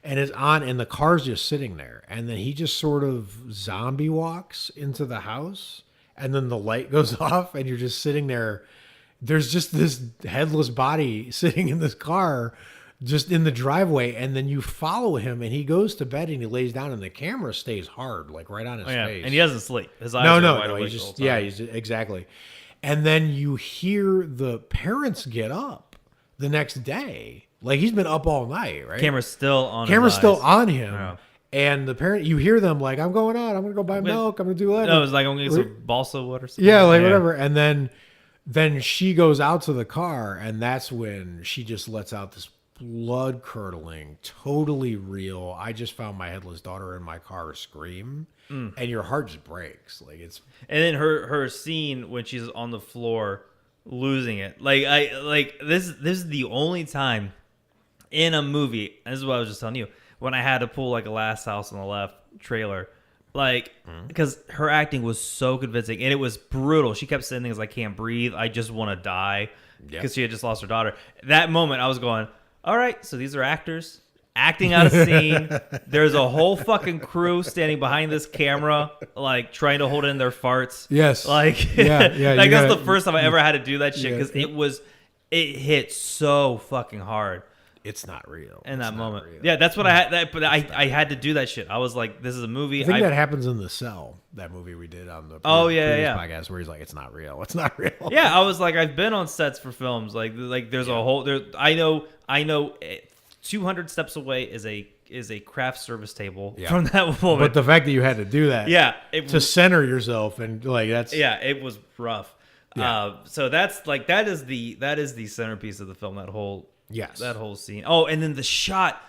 and it's on, and the car's just sitting there. And then he just sort of zombie walks into the house, and then the light goes off, and you're just sitting there. There's just this headless body sitting in this car, just in the driveway, and then you follow him, and he goes to bed, and he lays down, and the camera stays hard, like right on his face. And he doesn't sleep. His eyes are wide awake. He's exactly. And then you hear the parents get up the next day, like he's been up all night, right? Camera's still on. Camera's still on him, Yeah. and the parent, you hear them like, "I'm going out. I'm going to go buy milk. I'm going to do whatever." No, it was like, I'm going to get some balsa wood or something. Yeah, whatever. And then she goes out to the car, and that's when she just lets out this blood curdling, totally real, I just found my headless daughter in my car scream, and your heart just breaks. Like it's. And then her scene when she's on the floor losing it. This is the only time in a movie. This is what I was just telling you, when I had to pull like a Last House on the Left trailer. Because her acting was so convincing, and it was brutal. She kept saying things like, "I can't breathe. I just want to die," because she had just lost her daughter. That moment, I was going, all right, so these are actors acting out a scene. There's a whole fucking crew standing behind this camera, like trying to hold in their farts. Yes. Yeah. Like that's the first time I ever had to do that shit, because it hit so fucking hard. It's not real. In that moment. Yeah, that's what I had. But I had to do that shit. I was like, this is a movie. I think that happens in The Cell, that movie we did on the previous podcast, where he's like, it's not real. It's not real. Yeah, I was like, I've been on sets for films. Like there's a whole I know 200 steps away is a craft service table from that moment. But the fact that you had to do that, to center yourself, and like that's it was rough. Yeah. So that's like that is the centerpiece of the film. That whole scene. Oh, and then the shot.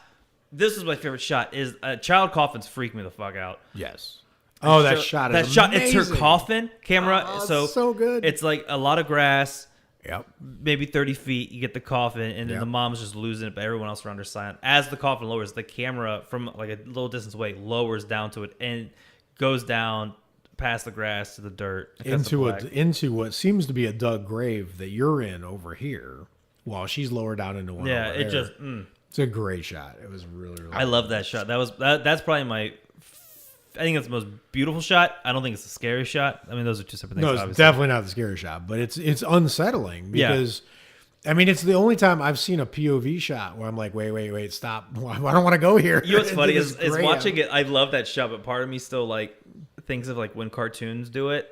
This is my favorite shot. Is child coffins freak me the fuck out. Yes. Oh, that shot is amazing. It's her coffin camera. Oh, so good. It's like a lot of grass. Yep. Maybe 30 feet, you get the coffin, and then the mom's just losing it, but everyone else around her silent. As the coffin lowers, the camera from like a little distance away lowers down to it and goes down past the grass to the dirt. Into what seems to be a dug grave that you're in over here, while she's lower down into one. Yeah, over it there. just. It's a great shot. It was really I love that shot. That's probably my. I think it's the most beautiful shot. I don't think it's the scariest shot. I mean, those are two separate things. No, it's obviously. definitely not the scary shot, but it's unsettling because, I mean, it's the only time I've seen a POV shot where I'm like, wait, stop! I don't want to go here. You know what's funny is watching it. I love that shot, but part of me still like thinks of like when cartoons do it.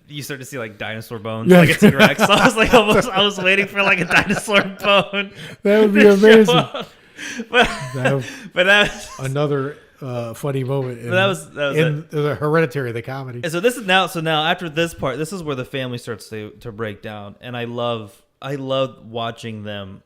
You start to see like dinosaur bones, like a T-Rex. So I was like, I was waiting for like a dinosaur bone. That would be amazing. But that was another funny moment. That was in the Hereditary, the comedy. And so this is now. So now after this part, this is where the family starts to break down, and I love watching them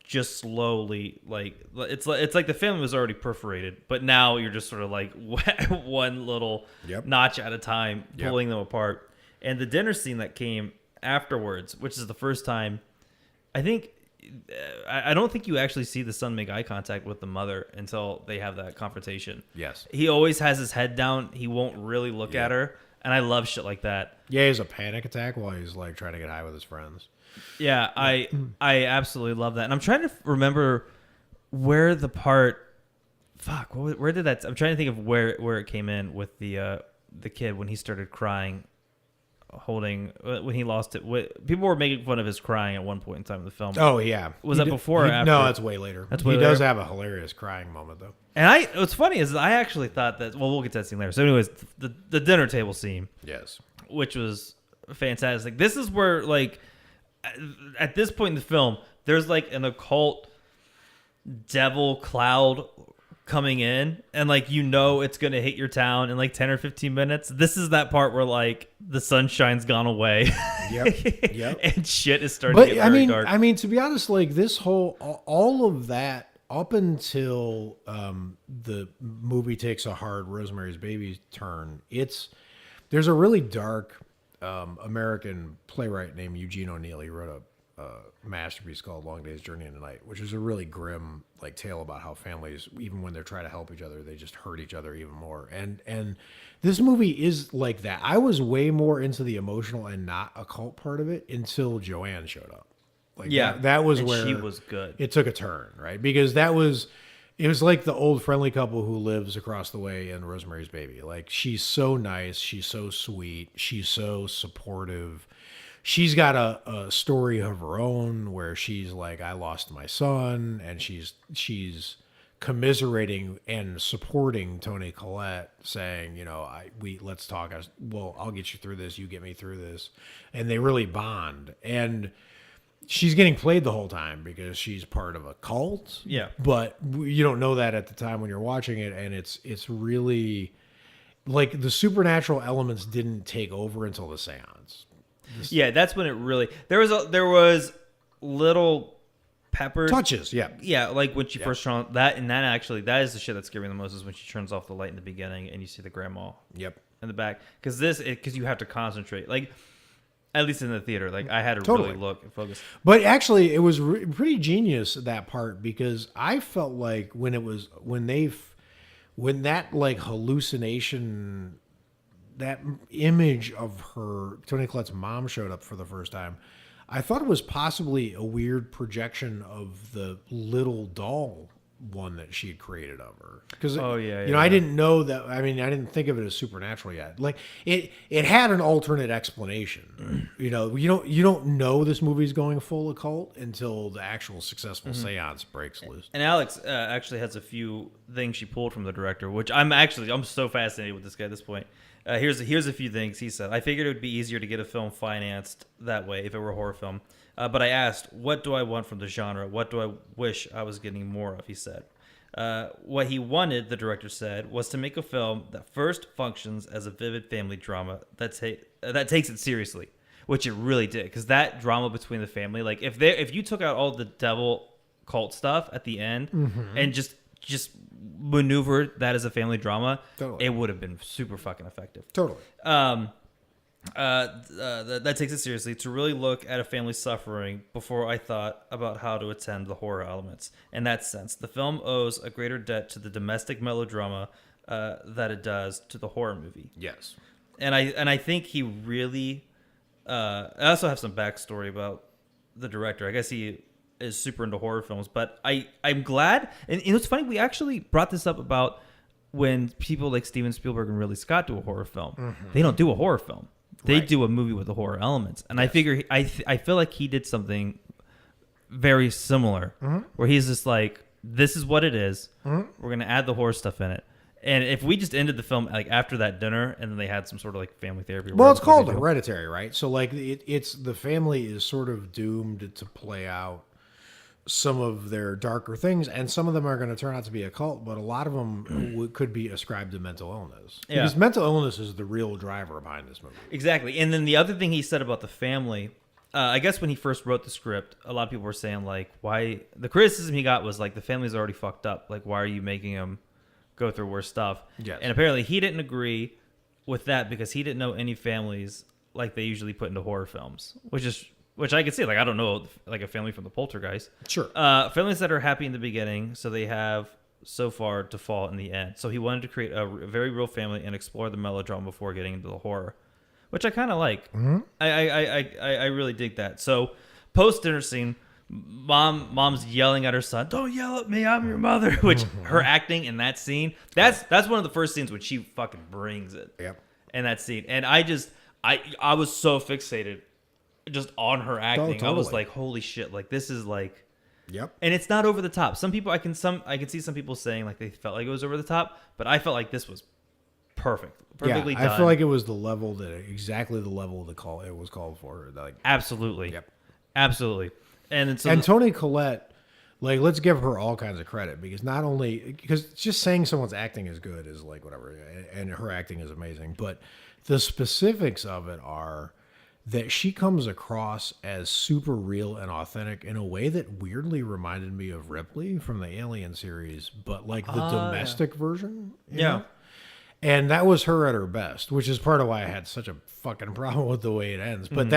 just slowly, like it's like the family was already perforated, but now you're just sort of like one little notch at a time pulling them apart. And the dinner scene that came afterwards, which is the first time, I think. I don't think you actually see the son make eye contact with the mother until they have that confrontation. Yes. He always has his head down. He won't really look at her. And I love shit like that. Yeah, he has a panic attack while he's like trying to get high with his friends. Yeah, I absolutely love that. And I'm trying to remember where the part. Fuck, where did that? I'm trying to think of where it came in with the kid when he started crying. Holding when he lost it. People were making fun of his crying at one point in time in the film. Oh yeah, was that before or after? No, that's way later. He does have a hilarious crying moment though. And what's funny is I actually thought that. Well, we'll get to that scene later. So, anyways, the dinner table scene, yes, which was fantastic. This is where like at this point in the film, there's like an occult devil cloud coming in, and like it's gonna hit your town in like 10 or 15 minutes. This is that part where like the sunshine's gone away. Yep. And shit is starting to get very dark. I mean, to be honest, like this whole all of that up until the movie takes a hard Rosemary's Baby turn, there's a really dark American playwright named Eugene O'Neill. He wrote a masterpiece called Long Day's Journey into Night, which is a really grim like tale about how families, even when they're trying to help each other, they just hurt each other even more. And this movie is like that. I was way more into the emotional and not occult part of it until Joanne showed up. Like that was where she was good. It took a turn, right? Because it was like the old friendly couple who lives across the way in Rosemary's Baby. Like she's so nice, she's so sweet, she's so supportive. She's got a story of her own where she's like, I lost my son, and she's commiserating and supporting Toni Collette, saying, let's talk. I'll get you through this. You get me through this, and they really bond. And she's getting played the whole time because she's part of a cult. Yeah, but you don't know that at the time when you're watching it, and it's really like the supernatural elements didn't take over until the seance. Yeah, that's when it really there was little pepper touches. Yeah, like when she first turned on that, and that is the shit that scared me the most is when she turns off the light in the beginning and you see the grandma. Yep. In the back, because you have to concentrate, like at least in the theater, like I had to really look and focus. But actually, it was pretty genius that part because I felt like when that like hallucination. That image of Toni Collette's mom showed up for the first time, I thought it was possibly a weird projection of the little doll one that she had created of her. Because I didn't know that. I mean, I didn't think of it as supernatural yet. Like it had an alternate explanation. You don't know this movie's going full occult until the actual successful seance breaks loose. And Alex actually has a few things she pulled from the director, which I'm so fascinated with this guy at this point. Here's a few things he said. I figured it would be easier to get a film financed that way if it were a horror film. But I asked, what do I want from the genre? What do I wish I was getting more of, he said. What he wanted, the director said, was to make a film that first functions as a vivid family drama that takes it seriously, which it really did. Because that drama between the family, like if you took out all the devil cult stuff at the end and just maneuvered that as a family drama, it would have been super fucking effective. Totally. That takes it seriously to really look at a family's suffering before I thought about how to attend the horror elements. In that sense, the film owes a greater debt to the domestic melodrama that it does to the horror movie. Yes. And I think he really I also have some backstory about the director. I guess he is super into horror films, but I'm glad. And it's funny, we actually brought this up about when people like Steven Spielberg and Ridley Scott do a horror film. Mm-hmm. They don't do a horror film. They do a movie with the horror elements. And I figure I feel like he did something very similar, where he's just like, this is what it is. We're going to add the horror stuff in it. And if we just ended the film like after that dinner, and then they had some sort of like family therapy. Well, it's called Hereditary, right? So like it's the family is sort of doomed to play out some of their darker things, and some of them are going to turn out to be a cult, but a lot of them could be ascribed to mental illness. Yeah. Because mental illness is the real driver behind this movie. Exactly. And then the other thing he said about the family, I guess when he first wrote the script, a lot of people were saying like, why, the criticism he got was like, the family's already fucked up. Like, why are you making them go through worse stuff? Yes. And apparently he didn't agree with that because he didn't know any families like they usually put into horror films, which I could see. Like, I don't know, like a family from the Poltergeist. Sure. Families that are happy in the beginning, so they have so far to fall in the end. So he wanted to create a very real family and explore the melodrama before getting into the horror, which I kind of like. Mm-hmm. I really dig that. So post dinner scene, mom's yelling at her son, "Don't yell at me, I'm your mother." Which her acting in that scene, that's one of the first scenes when she fucking brings it. Yep. In that scene, and I was so fixated just on her acting. Totally. I was like, holy shit, like this is like, yep. And it's not over the top. Some people I can see some people saying like they felt like it was over the top, but I felt like this was perfectly done. I feel like it was exactly the level of the call it was called for. Like, absolutely. Yep. Absolutely. And Toni Collette, like, let's give her all kinds of credit, because just saying someone's acting is good is like whatever, and her acting is amazing, but the specifics of it are that she comes across as super real and authentic in a way that weirdly reminded me of Ripley from the Alien series, but like the domestic version. You know? And that was her at her best, which is part of why I had such a fucking problem with the way it ends. But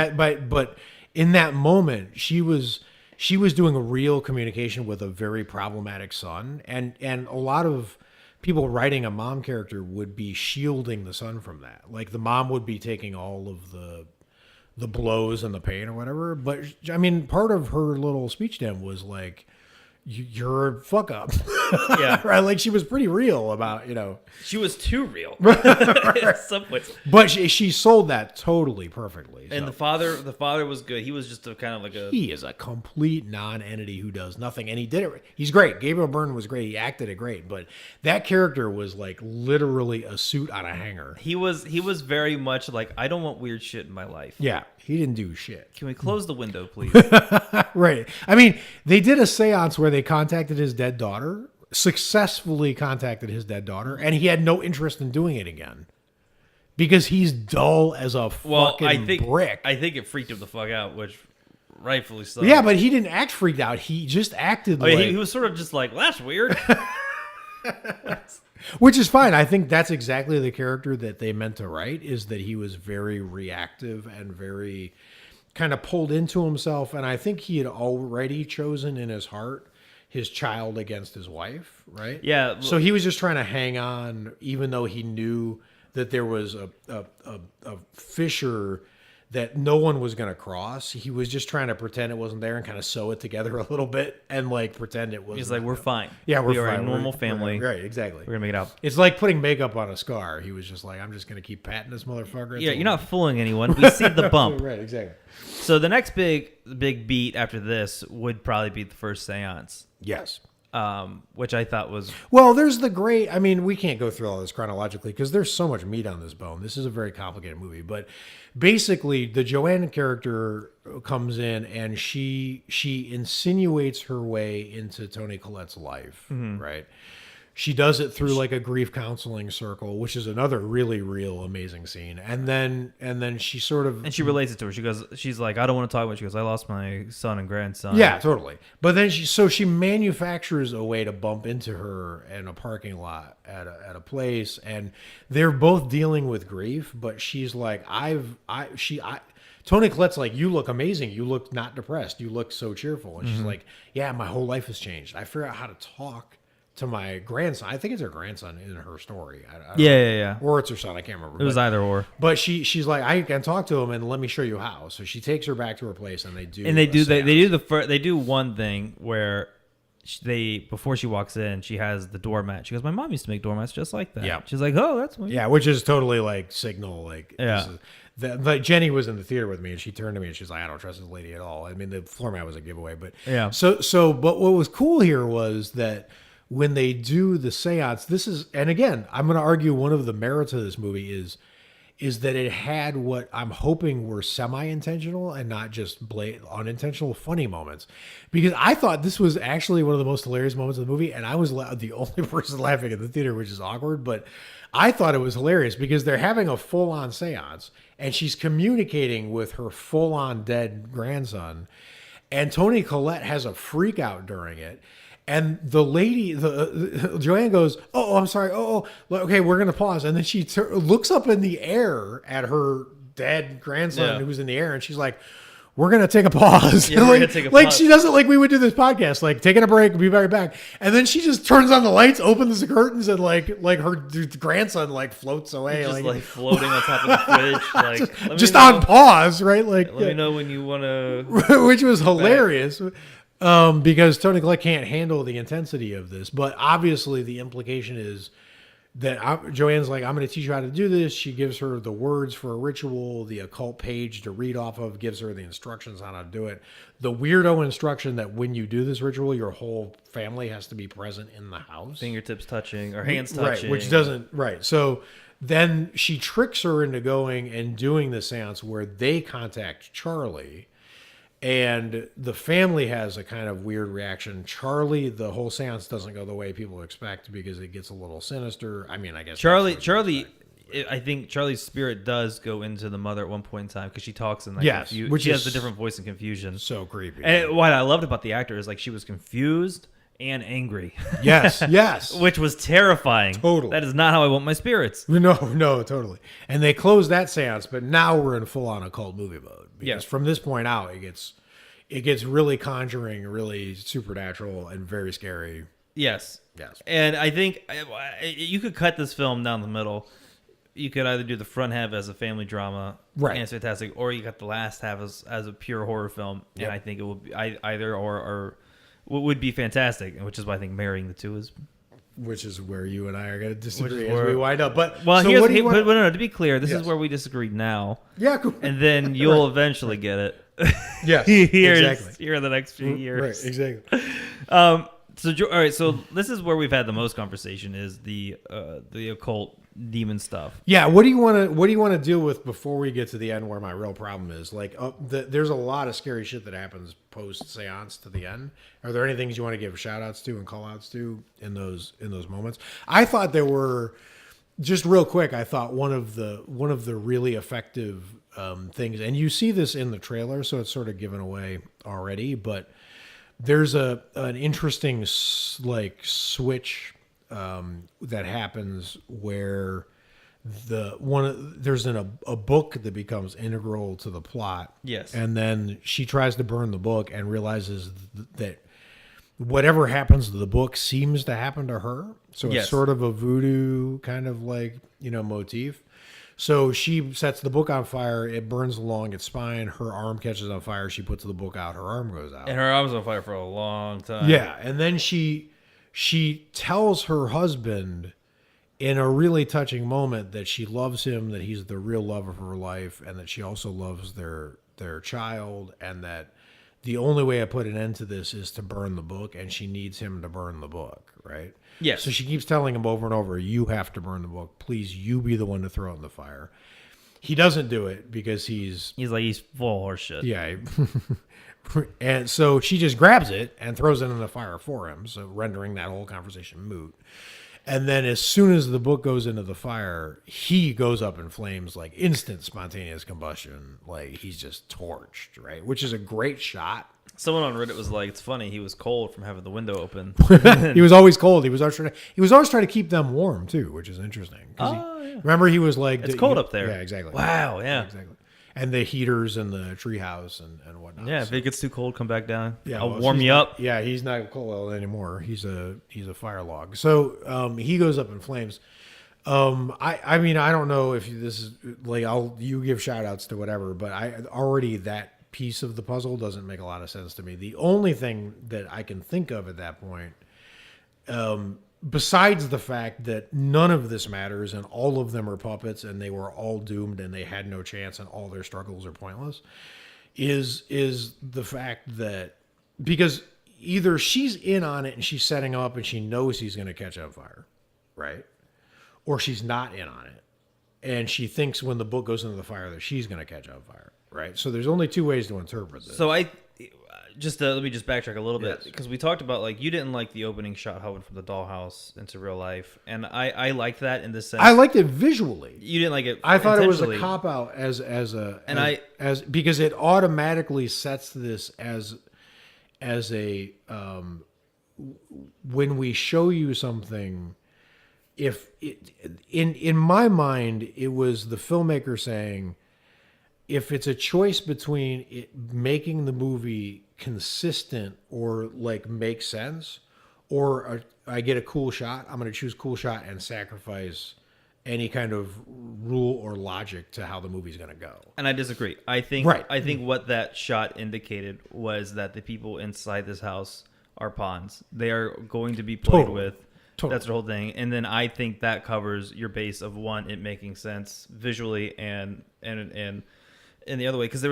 but in that moment, she was doing a real communication with a very problematic son, and a lot of people writing a mom character would be shielding the son from that. Like the mom would be taking all of the blows and the pain or whatever. But I mean, part of her little speech to him was like, you're a fuck up. Yeah. Right. Like she was pretty real about, she was too real. At some points. But she sold that totally perfectly. And the father was good. He was just he is a complete non-entity who does nothing. And he did it. He's great. Gabriel Byrne was great. He acted it great. But that character was like literally a suit on a hanger. He was very much like, I don't want weird shit in my life. Yeah. He didn't do shit. Can we close the window, please? Right. I mean, they did a seance where they contacted his dead daughter, successfully contacted his dead daughter, and he had no interest in doing it again. Because he's dull as a fucking brick. I think it freaked him the fuck out, which rightfully so. Yeah, but he didn't act freaked out. He just acted like... he was sort of just like, well, that's weird. Which is fine. I think that's exactly the character that they meant to write, is that he was very reactive and very kind of pulled into himself. And I think he had already chosen in his heart his child against his wife, right? Yeah. So he was just trying to hang on, even though he knew that there was a fissure that no one was going to cross. He was just trying to pretend it wasn't there and kind of sew it together a little bit and like pretend it wasn't. He's like, we're fine. Yeah, we are fine. A normal family. Right, exactly. We're going to make it out. It's like putting makeup on a scar. He was just like, I'm just going to keep patting this motherfucker. Yeah, you're not fooling anyone. We see the bump. Right, exactly. So the next big beat after this would probably be the first seance. Yes. Which I thought was... Well, there's the great... I mean, we can't go through all this chronologically because there's so much meat on this bone. This is a very complicated movie. But basically, the Joanne character comes in and she insinuates her way into Toni Collette's life, right? She does it through like a grief counseling circle, which is another really real amazing scene. And then she sort of... And she relates it to her. She's like, I don't want to talk about it. She goes, I lost my son and grandson. Yeah, totally. But then she manufactures a way to bump into her in a parking lot at a place, and they're both dealing with grief, but she's like, Toni Collette's like, you look amazing. You look not depressed. You look so cheerful. And she's like, yeah, my whole life has changed. I figured out how to talk to my grandson. I think it's her grandson in her story. I don't Yeah. Or it's her son. I can't remember. It was either or. But she's like, I can talk to him and let me show you how. So she takes her back to her place and they do They do one thing where before she walks in, she has the doormat. She goes, my mom used to make doormats just like that. Yeah. She's like, oh, that's weird. Yeah, which is totally like signal. Like, yeah. Like Jenny was in the theater with me, and she turned to me and she's like, "I don't trust this lady at all." I mean, the floor mat was a giveaway, but yeah. But what was cool here was that when they do the seance, and again, I'm going to argue one of the merits of this movie is that it had what I'm hoping were semi-intentional and not just unintentional funny moments, because I thought this was actually one of the most hilarious moments of the movie, and I was the only person laughing in the theater, which is awkward, but I thought it was hilarious because they're having a full-on seance and she's communicating with her full-on dead grandson, and Toni Collette has a freak out during it. And the lady, Joanne goes, "Oh, I'm sorry. Oh, okay, we're gonna pause." And then she looks up in the air at her dead grandson who's in the air, and she's like, "We're gonna take a pause." Yeah, we're gonna take a like pause. she doesn't like we would do this podcast, like taking a break, we'll be right back. And then she just turns on the lights, opens the curtains, and like her grandson like floats away, just like floating on top of the fridge, like just on pause, right? Like, let me know when you want to. Which was hilarious. Because Toni Collette can't handle the intensity of this, but obviously the implication is that Joanne's like, I'm going to teach you how to do this. She gives her the words for a ritual, the occult page to read off of, gives her the instructions on how to do it. The weirdo instruction that when you do this ritual, your whole family has to be present in the house. Fingertips touching or hands touching. Right, which doesn't, right. So then she tricks her into going and doing the seance where they contact Charlie. And the family has a kind of weird reaction. Charlie, the whole seance doesn't go the way people expect because it gets a little sinister. I mean, I guess Charlie, I think Charlie's spirit does go into the mother at one point in time because she talks in like which she has the different voice and confusion. So creepy. And what I loved about the actor is like she was confused and angry. Yes. Which was terrifying. Totally. That is not how I want my spirits. No, totally. And they close that seance, but now we're in full-on occult movie mode. Because from this point out, it gets really conjuring, really supernatural, and very scary. Yes. And I think you could cut this film down the middle. You could either do the front half as a family drama, right, and it's fantastic, or you got the last half as a pure horror film, and I think it will be either or would be fantastic, which is why I think marrying the two is. Which is where you and I are going to disagree as we wind up. But well, so no, to be clear, this is where we disagree now. Yeah, cool. And then you'll eventually get it. Yes, exactly. Here in the next few years. Right, exactly. All right. So this is where we've had the most conversation is the occult demon stuff. Yeah. What do you want to deal with before we get to the end, where my real problem is? Like, there's a lot of scary shit that happens post seance to the end. Are there any things you want to give shout outs to and call outs to in those moments? I thought there were, just real quick, I thought one of the really effective things, and you see this in the trailer, so it's sort of given away already, but there's an interesting like switch that happens where there's a book that becomes integral to the plot. Yes. And then she tries to burn the book and realizes that whatever happens to the book seems to happen to her. So it's sort of a voodoo kind of like, motif. So she sets the book on fire. It burns along its spine. Her arm catches on fire. She puts the book out. Her arm goes out. And her arm's on fire for a long time. Yeah. And then she tells her husband in a really touching moment that she loves him, that he's the real love of her life, and that she also loves their child, and that the only way I put an end to this is to burn the book, and she needs him to burn the book, right? Yes. So she keeps telling him over and over, you have to burn the book. Please, you be the one to throw it in the fire. He doesn't do it because he's full of horse shit. Yeah. And so she just grabs it and throws it in the fire for him, so rendering that whole conversation moot. And then as soon as the book goes into the fire, he goes up in flames, like instant spontaneous combustion. Like he's just torched, right? Which is a great shot. Someone on Reddit was like, it's funny, he was cold from having the window open. He was always cold. He was always trying to keep them warm too, which is interesting. Oh, yeah. Remember he was like, it's cold up there. Yeah, exactly. Wow, yeah. Exactly. and the heaters in the treehouse and whatnot. Yeah, if it gets too cold, come back down. Yeah, I'll well, warm he's you not- up. Yeah, he's not cold anymore. He's a fire log. So he goes up in flames. I mean, I don't know if this is like you give shout outs to whatever, but already that piece of the puzzle doesn't make a lot of sense to me. The only thing that I can think of at that point, besides the fact that none of this matters and all of them are puppets and they were all doomed and they had no chance and all their struggles are pointless, is the fact that because either she's in on it and she's setting up and she knows he's going to catch on fire, right? Or she's not in on it. And she thinks when the book goes into the fire that she's going to catch on fire, right? So there's only two ways to interpret this. So let me just backtrack a little bit Yes. because we talked about like you didn't like the opening shot how it went from the dollhouse into real life, and I liked that in the sense I liked it visually. you didn't like it. I thought it was a intentionally. cop out as because it automatically sets this as a when we show you something. If it, in my mind, it was the filmmaker saying, if it's a choice between it making the movie consistent or like make sense, or I get a cool shot, I'm going to choose cool shot and sacrifice any kind of rule or logic to how the movie's going to go. And I disagree. I think what that shot indicated was that the people inside this house are pawns. They are going to be played with. Totally. That's the whole thing. And then I think that covers your base of one, it making sense visually and in the other way because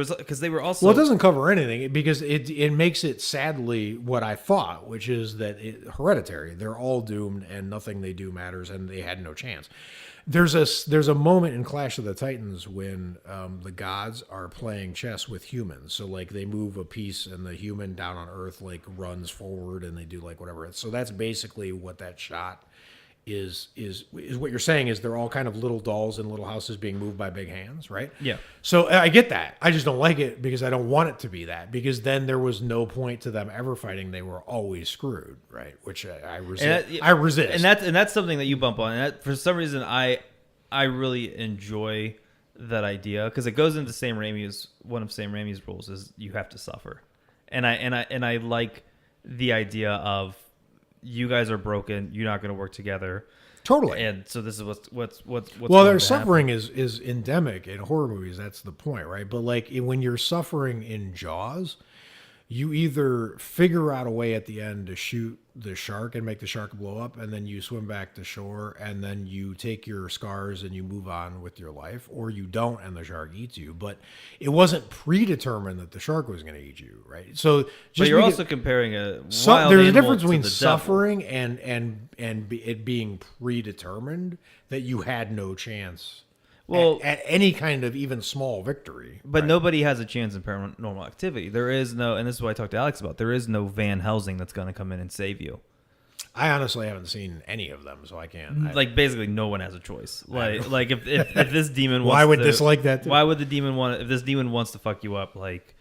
they were also well, it doesn't cover anything because it makes it sadly what I thought, which is that Hereditary, they're all doomed and nothing they do matters and they had no chance. There's a moment in Clash of the Titans when the gods are playing chess with humans. So like they move a piece and the human down on Earth like runs forward and they do like whatever. So that's basically what that shot is what you're saying is they're all kind of little dolls in little houses being moved by big hands, right? Yeah. So I get that. I just don't like it because I don't want it to be that because then there was no point to them ever fighting. They were always screwed, right? Which I resist. I resist. And that's something that you bump on. And that, for some reason, I really enjoy that idea because it goes into Sam Raimi's one of Sam Raimi's rules is you have to suffer, and I like the idea of you guys are broken, you're not going to work together. Totally. And so this is what's well, their suffering is endemic in horror movies. That's the point, right? But like when you're suffering in Jaws, you either figure out a way at the end to shoot the shark and make the shark blow up, and then you swim back to shore, and then you take your scars and you move on with your life, or you don't and the shark eats you. But it wasn't predetermined that the shark was going to eat you, right? So, but you're also comparing a wild there's a animal difference to between the suffering and it being predetermined that you had no chance. Well, at any kind of even small victory. But right? nobody has a chance in Paranormal Activity. There is no, and this is what I talked to Alex about, there is no Van Helsing that's going to come in and save you. I honestly haven't seen any of them, so I can't. Like, basically, no one has a choice. Like if this demon wants why would to, this like that? Too? Why would the demon want, if this demon wants to fuck you up, like,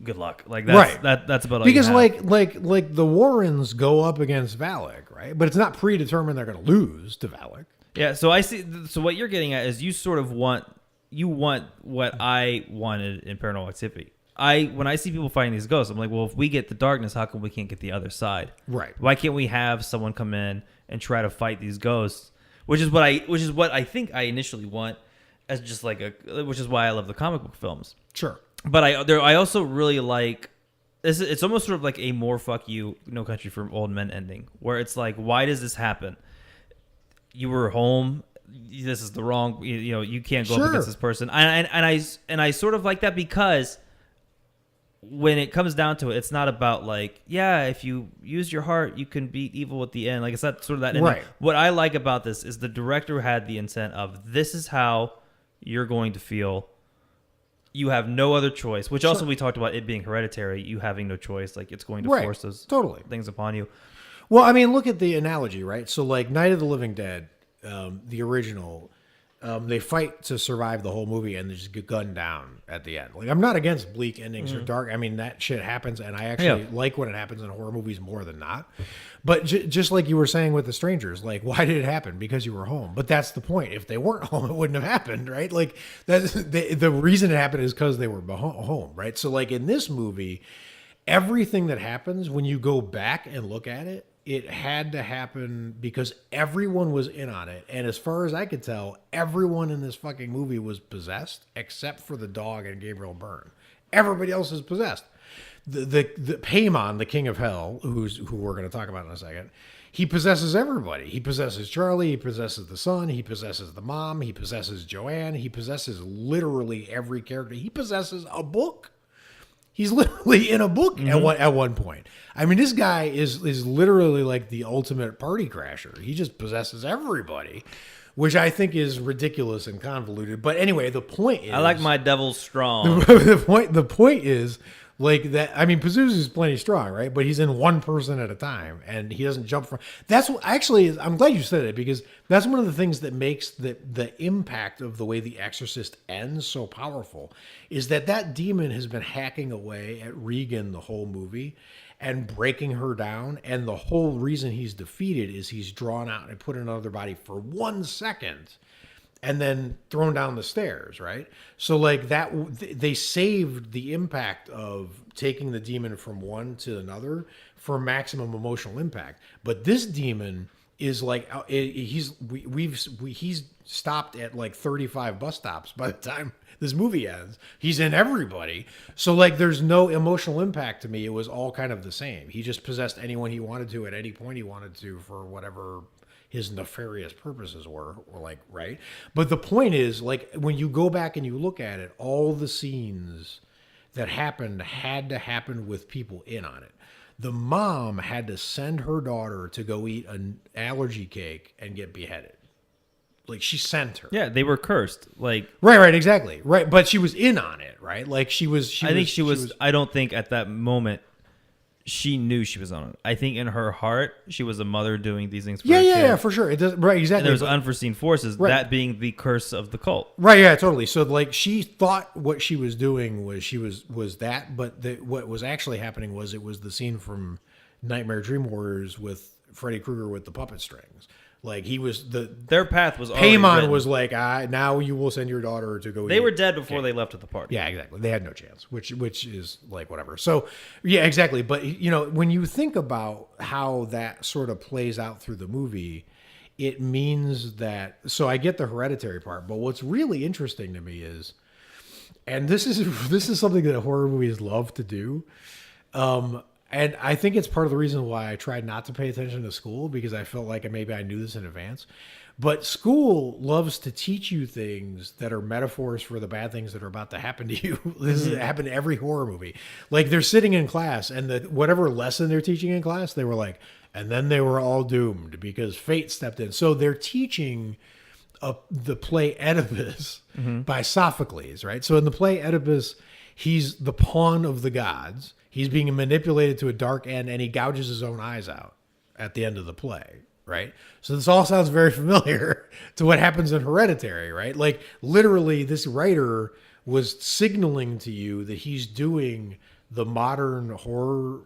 good luck. Like, that's, right. That's about all because you have. like the Warrens go up against Valak, right? But it's not predetermined they're going to lose to Valak. Yeah, so I see, so what you're getting at is you sort of want what I wanted in Paranormal Activity. When I see people fighting these ghosts, I'm like, well, if we get the darkness, how come we can't get the other side? Right. Why can't we have someone come in and try to fight these ghosts? Which is what I think I initially want as just like which is why I love the comic book films. Sure. But I also really like this. It's almost sort of like a more fuck you, No Country for Old Men ending, where it's like, why does this happen? You were home. This is the wrong. You can't go up against this person. And I sort of like that because when it comes down to it, it's not about like, yeah, if you use your heart, you can beat evil at the end. Like it's not sort of that. And right. What I like about this is the director had the intent of this is how you're going to feel. You have no other choice. Which also we talked about it being hereditary. You having no choice. Like it's going to force those things upon you. Well, I mean, look at the analogy, right? So like Night of the Living Dead. The original, They fight to survive the whole movie, and they just get gunned down at the end. Like, I'm not against bleak endings or dark. I mean, that shit happens, and I actually like when it happens in horror movies more than not. But just like you were saying with The Strangers, like, why did it happen? Because you were home. But that's the point. If they weren't home, it wouldn't have happened, right? Like, that's the reason it happened is because they were home, right? So, like, in this movie, everything that happens, when you go back and look at it, it had to happen because everyone was in on it. And as far as I could tell, everyone in this fucking movie was possessed except for the dog and Gabriel Byrne. Everybody else is possessed. The Paimon, the king of hell, who we're going to talk about in a second, he possesses everybody. He possesses Charlie. He possesses the son. He possesses the mom. He possesses Joanne. He possesses literally every character. He possesses a book. He's literally in a book at one point. I mean, this guy is literally like the ultimate party crasher. He just possesses everybody, which I think is ridiculous and convoluted. But anyway, the point is, I like my devils strong. The point is, like, that. I mean, Pazuzu's plenty strong, right? But he's in one person at a time, and he doesn't jump from. That's what actually. I'm glad you said it, because that's one of the things that makes the impact of the way The Exorcist ends so powerful. Is that demon has been hacking away at Regan the whole movie and breaking her down, and the whole reason he's defeated is he's drawn out and put in another body for 1 second. And then thrown down the stairs, right? So like that, they saved the impact of taking the demon from one to another for maximum emotional impact. But this demon is like he's stopped at like 35 bus stops by the time this movie ends. He's in everybody, so like there's no emotional impact to me. It was all kind of the same. He just possessed anyone he wanted to at any point he wanted to for whatever his nefarious purposes were like, right? But the point is, like, when you go back and you look at it, all the scenes that happened had to happen with people in on it. The mom had to send her daughter to go eat an allergy cake and get beheaded. Like, she sent her. Yeah, they were cursed. Like, right, exactly. Right, but she was in on it, right? Like, she was. I don't think at that moment she knew she was on it. I think in her heart, she was a mother doing these things for her kid. Yeah, for sure. It does, right, exactly. And there was unforeseen forces, that being the curse of the cult. Right, yeah, totally. So, like, she thought what she was doing was that, but what was actually happening was it was the scene from Nightmare Dream Warriors with Freddy Krueger with the puppet strings. Like, he was their path was already Paimon written. was like, now you will send your daughter to go. They were dead before they left at the party. Yeah, exactly. They had no chance, which is like whatever. So, yeah, exactly. But you know, when you think about how that sort of plays out through the movie, it means that. So I get the hereditary part, but what's really interesting to me is, and this is something that horror movies love to do. And I think it's part of the reason why I tried not to pay attention to school, because I felt like maybe I knew this in advance. But school loves to teach you things that are metaphors for the bad things that are about to happen to you. This has happened in every horror movie. Like, they're sitting in class, and whatever lesson they're teaching in class, they were like, and then they were all doomed because fate stepped in. So they're teaching the play Oedipus by Sophocles, right? So in the play Oedipus, he's the pawn of the gods. He's being manipulated to a dark end, and he gouges his own eyes out at the end of the play, right? So this all sounds very familiar to what happens in Hereditary, right? Like, literally, this writer was signaling to you that he's doing the modern horror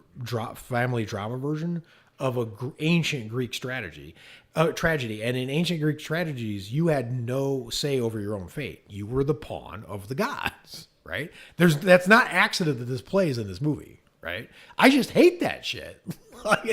family drama version of ancient Greek tragedy. And in ancient Greek tragedies, you had no say over your own fate. You were the pawn of the gods, right? That's not accident that this plays in this movie, right? I just hate that shit.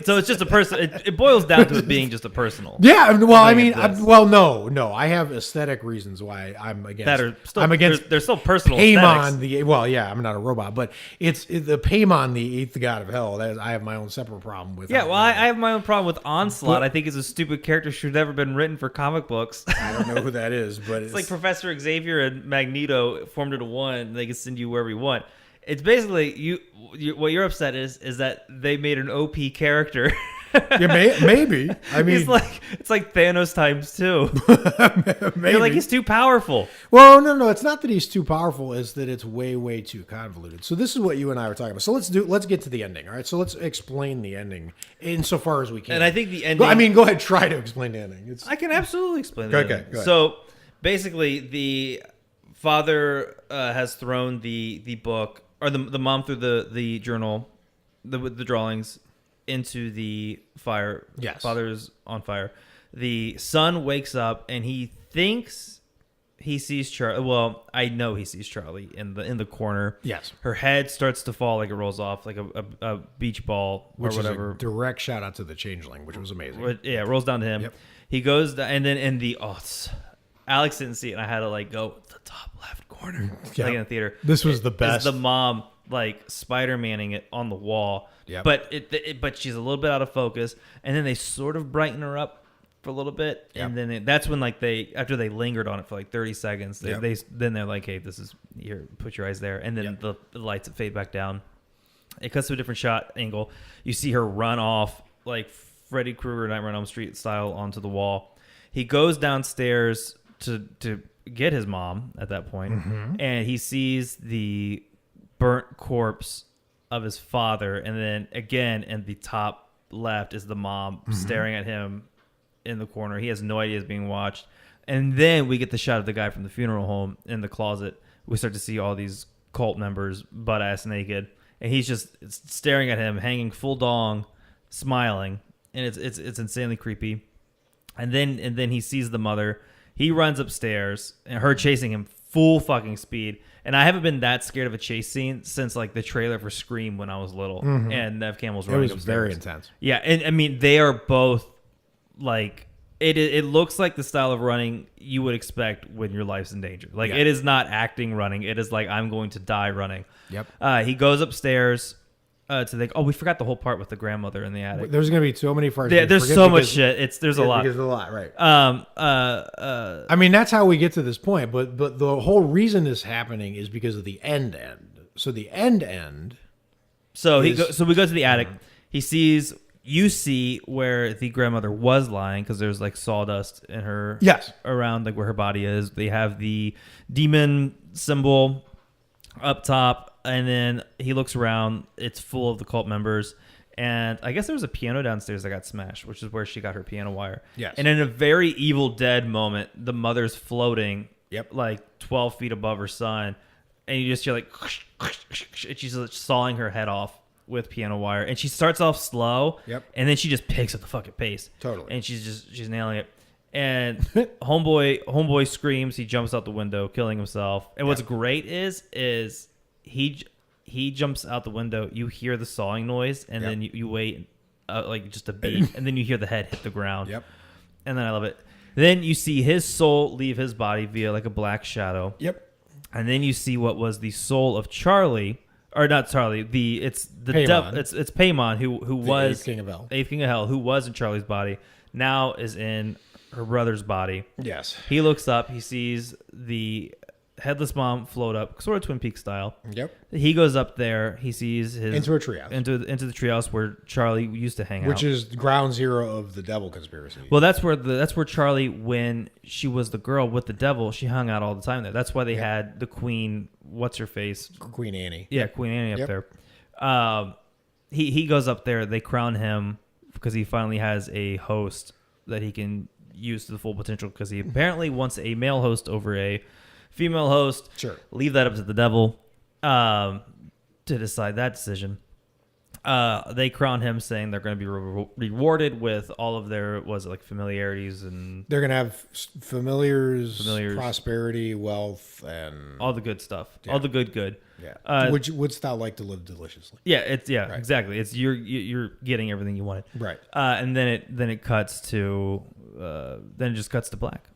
So it's just a person. It boils down to it being just a personal. Yeah, well, I mean, no. I have aesthetic reasons why I'm against. That are still, they're still personal. Paimon, I'm not a robot, but it's the Paimon, the eighth god of hell. I have my own separate problem with. Yeah, well, I have my own problem with Onslaught. I think it's a stupid character should have never been written for comic books. I don't know who that is, but it's like Professor Xavier and Magneto formed into one. And they can send you wherever you want. It's basically you. What you're upset is that they made an OP character. Yeah, maybe. I mean, it's like Thanos times 2. Maybe. You're like, he's too powerful. Well, no. It's not that he's too powerful. It's that it's way too convoluted. So this is what you and I were talking about. So let's get to the ending. All right. So let's explain the ending insofar as we can. And I think the ending. Go ahead. Try to explain the ending. I can absolutely explain the ending. Okay. Go ahead. So basically the father has thrown the book, or the mom threw the journal, the drawings into the fire. Yes. Father's on fire. The son wakes up and he thinks he sees Charlie. Well, I know he sees Charlie in the corner. Yes. Her head starts to fall like it rolls off like a beach ball or Which whatever. is a direct shout out to the changeling, which was amazing. Yeah, it rolls down to him. Yep. He goes and then in the Alex didn't see it, and I had to like go the top left corner, Yep. like in the theater. This was the best. Is the mom like Spider-Manning it on the wall, Yep. but she's a little bit out of focus, and then they sort of brighten her up for a little bit, Yep. and then that's when like after they lingered on it for like 30 seconds, Yep. then they're like, hey, this is here, put your eyes there, and then Yep. the lights fade back down. It cuts to a different shot angle. You see her run off like Freddy Krueger, Nightmare on Elm Street style onto the wall. He goes downstairs to get his mom at that point, and he sees the burnt corpse of his father, and then again in the top left is the mom staring at him in the corner. He has no idea he's being watched, and then we get the shot of the guy from the funeral home in the closet. We start to see all these cult members butt ass naked, and he's just staring at him, hanging full dong, smiling, and it's insanely creepy. And then he sees the mother. He runs upstairs, and her chasing him full fucking speed. And I haven't been that scared of a chase scene since like the trailer for Scream when I was little, and Nev Campbell's running upstairs. Very intense. Yeah, and I mean they are both like it looks like the style of running you would expect when your life's in danger. Like it is not acting running. It is like I'm going to die running. Yep. He goes upstairs to think. Oh, we forgot the whole part with the grandmother in the attic. There's going to be so many parts. Yeah, there's so much shit. There's a lot. There's a lot, right? I mean, that's how we get to this point. But the whole reason this happening is because of the end. So the end. So we go to the attic. He sees. You see where the grandmother was lying because there's like sawdust in her. Yes. Around like where her body is. They have the demon symbol up top, and then he looks around. It's full of the cult members, and I guess there was a piano downstairs that got smashed, which is where she got her piano wire. Yes. And in a very Evil Dead moment, the mother's floating. Yep. Like 12 feet above her son, and you just hear like, and she's like sawing her head off with piano wire, and she starts off slow. Yep. And then she just picks up the fucking pace. Totally. And she's nailing it. And homeboy screams. He jumps out the window, killing himself. And what's great is he jumps out the window. You hear the sawing noise, and then you wait like just a beat, and then you hear the head hit the ground. Yep. And then I love it. Then you see his soul leave his body via like a black shadow. Yep. And then you see what was the soul of Charlie, or not Charlie. It's Paimon who was Eighth King of Hell. Eighth King of Hell, who was in Charlie's body, now is in her brother's body. Yes. He looks up. He sees the headless mom float up, sort of Twin Peaks style. Yep. He goes up there. He sees his Into a treehouse. into the treehouse where Charlie used to hang out, which is ground zero of the devil conspiracy. well, that's where Charlie, when she was the girl with the devil, she hung out all the time there. That's why they had the queen, what's her face, Queen Annie. yeah, Queen Annie up there. He goes up there. They crown him because he finally has a host that he can use to the full potential. Because he apparently wants a male host over a female host. Sure. Leave that up to the devil to decide that decision. They crown him, saying they're going to be rewarded with all of their familiarities, and They're gonna have familiars, prosperity, wealth, and all the good stuff, all the good. Yeah. Wouldst thou like to live deliciously? Yeah, it's Right. exactly. It's you're getting everything you wanted. Right. And then it cuts to then it just cuts to black.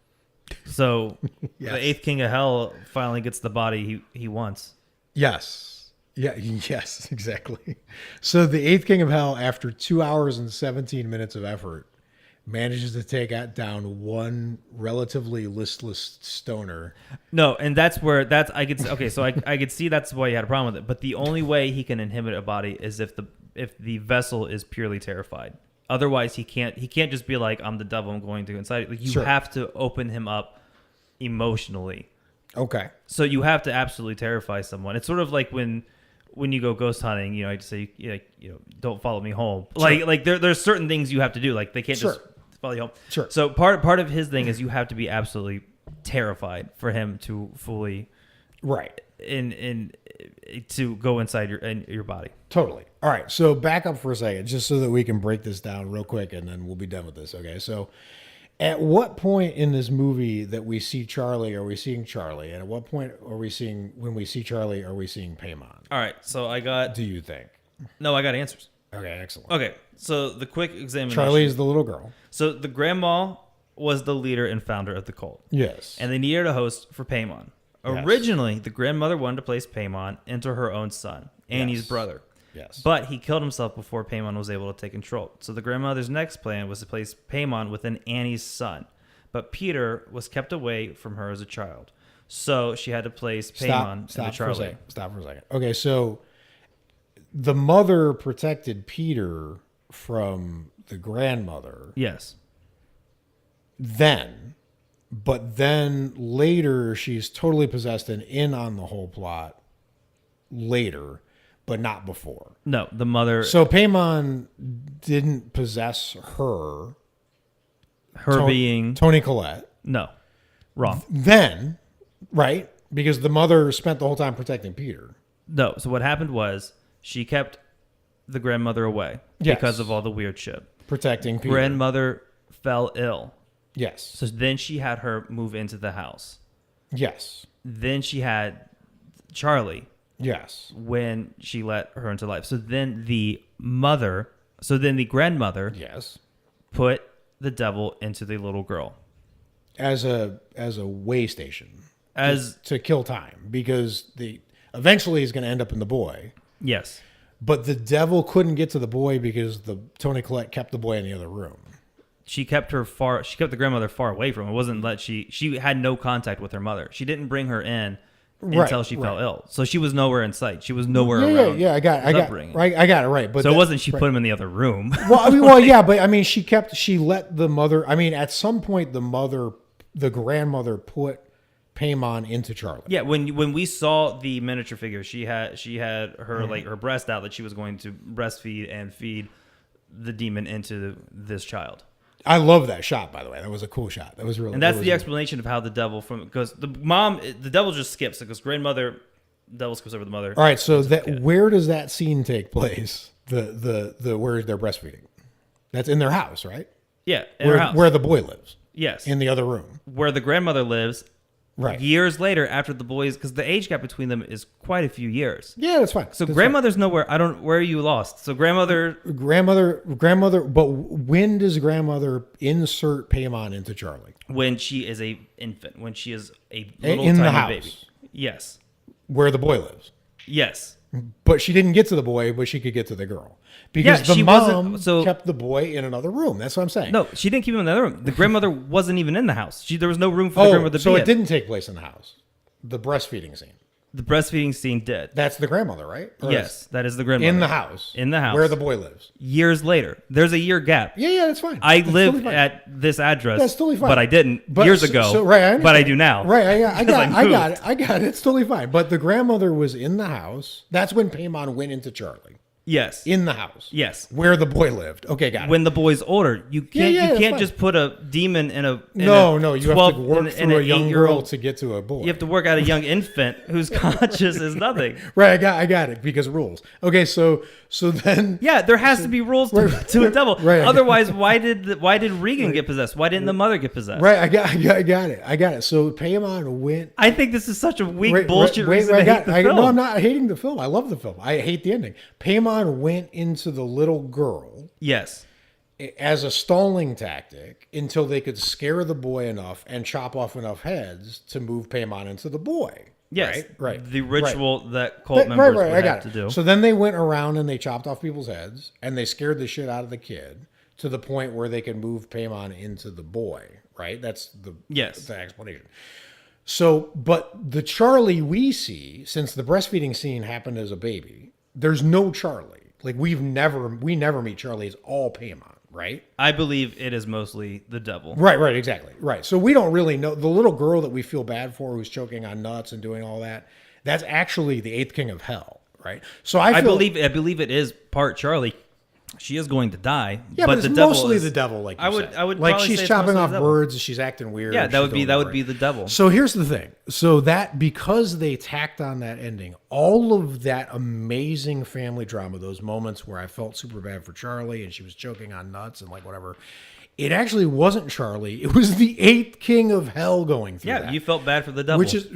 So Yes. the Eighth King of Hell finally gets the body he wants. Yes. Yeah. Yes. Exactly. So the Eighth King of Hell, after 2 hours and 17 minutes of effort, manages to take down one relatively listless stoner. No, and that's I could okay. So I could see that's why he had a problem with it. But the only way he can inhibit a body is if the vessel is purely terrified. Otherwise, he can't just be like, I'm the devil, I'm going to incite it. Like, you have to open him up emotionally. Okay. So you have to absolutely terrify someone. It's sort of like when you go ghost hunting, I just say, don't follow me home. Sure. Like there's certain things you have to do. Like they can't Sure. just follow you home. Sure. So part of his thing is you have to be absolutely terrified for him to fully Right. in to go inside your body. Totally. All right. So back up for a second, just so that we can break this down real quick, and then we'll be done with this. Okay. So, at what point in this movie that we see Charlie, are we seeing Charlie? And at what point are we seeing, when we see Charlie, are we seeing Paimon? All right. So I got. Do you think? No, I got answers. Okay. Excellent. Okay. So the quick examination. Charlie is the little girl. So the grandma was the leader and founder of the cult. Yes. And they needed a host for Paimon. Yes. Originally, the grandmother wanted to place Paimon into her own son, Annie's brother. Yes. But he killed himself before Paimon was able to take control. So the grandmother's next plan was to place Paimon within Annie's son. But Peter was kept away from her as a child. So she had to place Paimon into Charlie. Stop for a second. Okay, so the mother protected Peter from the grandmother. Yes. But then later she's totally possessed and in on the whole plot later, but not before. No, the mother. So Paimon didn't possess her. Being Toni Collette. No, wrong. Then, right? Because the mother spent the whole time protecting Peter. No. So what happened was she kept the grandmother away because of all the weird shit. Protecting Peter. Grandmother fell ill. Yes. So then she had her move into the house. Yes. Then she had Charlie. Yes. When she let her into life. So then the grandmother Yes. put the devil into the little girl. As a way station. As to kill time, because eventually he's going to end up in the boy. Yes. But the devil couldn't get to the boy because the Toni Collette kept the boy in the other room. She kept the grandmother far away from him. It wasn't she had no contact with her mother. She didn't bring her in until she fell ill. So she was nowhere in sight. She was nowhere around. Yeah, I got it right. But so it wasn't she put him in the other room. But she let the mother. I mean, at some point, the grandmother put Paimon into Charlie. Yeah, when we saw the miniature figure, she had her her breast out that she was going to breastfeed and feed the demon into this child. I love that shot, by the way. That was a cool shot. That was really. And that's the explanation of how the devil because the devil just skips because grandmother, devil skips over the mother. All right, so where does that scene take place? The where they're breastfeeding. That's in their house, right? Yeah, in her house where the boy lives. Yes, in the other room where the grandmother lives. Right. Years later, after the boys, because the age gap between them is quite a few years. Yeah, that's fine. So grandmother's nowhere. Where are you lost? So grandmother. But when does grandmother insert Paimon into Charlie? When she is a infant. When she is a little in tiny the house. baby. Yes. Where the boy lives. Yes. But she didn't get to the boy, but she could get to the girl. Because the mom kept the boy in another room. That's what I'm saying. No, she didn't keep him in the other room. The grandmother wasn't even in the house. There was no room for the grandmother to be in. So it didn't take place in the house. The breastfeeding scene. The breastfeeding scene did. That's the grandmother, right? Yes, that is the grandmother. In the house. In the house. Where the boy lives. Years later. There's a year gap. Yeah, that's fine. I lived at this address. That's totally fine. But I didn't years ago. But I do now. Right, I got it. It's totally fine. But the grandmother was in the house. That's when Paimon went into Charlie. Yes. In the house. Yes. Where the boy lived. Okay, got it. When the boy's older, you can't just put a demon in a you have to work through a young girl to get to a boy. You have to work out a young infant whose conscious is nothing. Right, I got it because rules. Okay, so then there has to be rules to a devil. Right. Otherwise, why did Regan get possessed? Why didn't the mother get possessed? Right, I got it. So Paimon went. I think this is such a weak bullshit reason to hate the film. No, I'm not hating the film. I love the film. I hate the ending. Paimon went into the little girl. Yes. As a stalling tactic until they could scare the boy enough and chop off enough heads to move Paimon into the boy. Yes. Right. The ritual that cult members would have to do. So then they went around and they chopped off people's heads and they scared the shit out of the kid to the point where they can move Paimon into the boy. Right? That's the explanation. So, but the Charlie we see, since the breastfeeding scene happened as a baby, there's no Charlie. Like we never meet Charlie. It's all Paimon, right? I believe it is mostly the devil. Right, exactly. Right. So we don't really know the little girl that we feel bad for who's choking on nuts and doing all that. That's actually the eighth king of hell, right? So I believe it is part Charlie She is going to die. Yeah, but it's the devil mostly is, the devil, like you I would, said. I would like probably she's say it's chopping mostly off the devil. birds, she's acting weird. Yeah, that would be great. the devil. So here's the thing. So that because they tacked on that ending, all of that amazing family drama, those moments where I felt super bad for Charlie and she was choking on nuts and like whatever. It actually wasn't Charlie. It was the 8th king of hell going through that. Yeah, you felt bad for the devil. Which is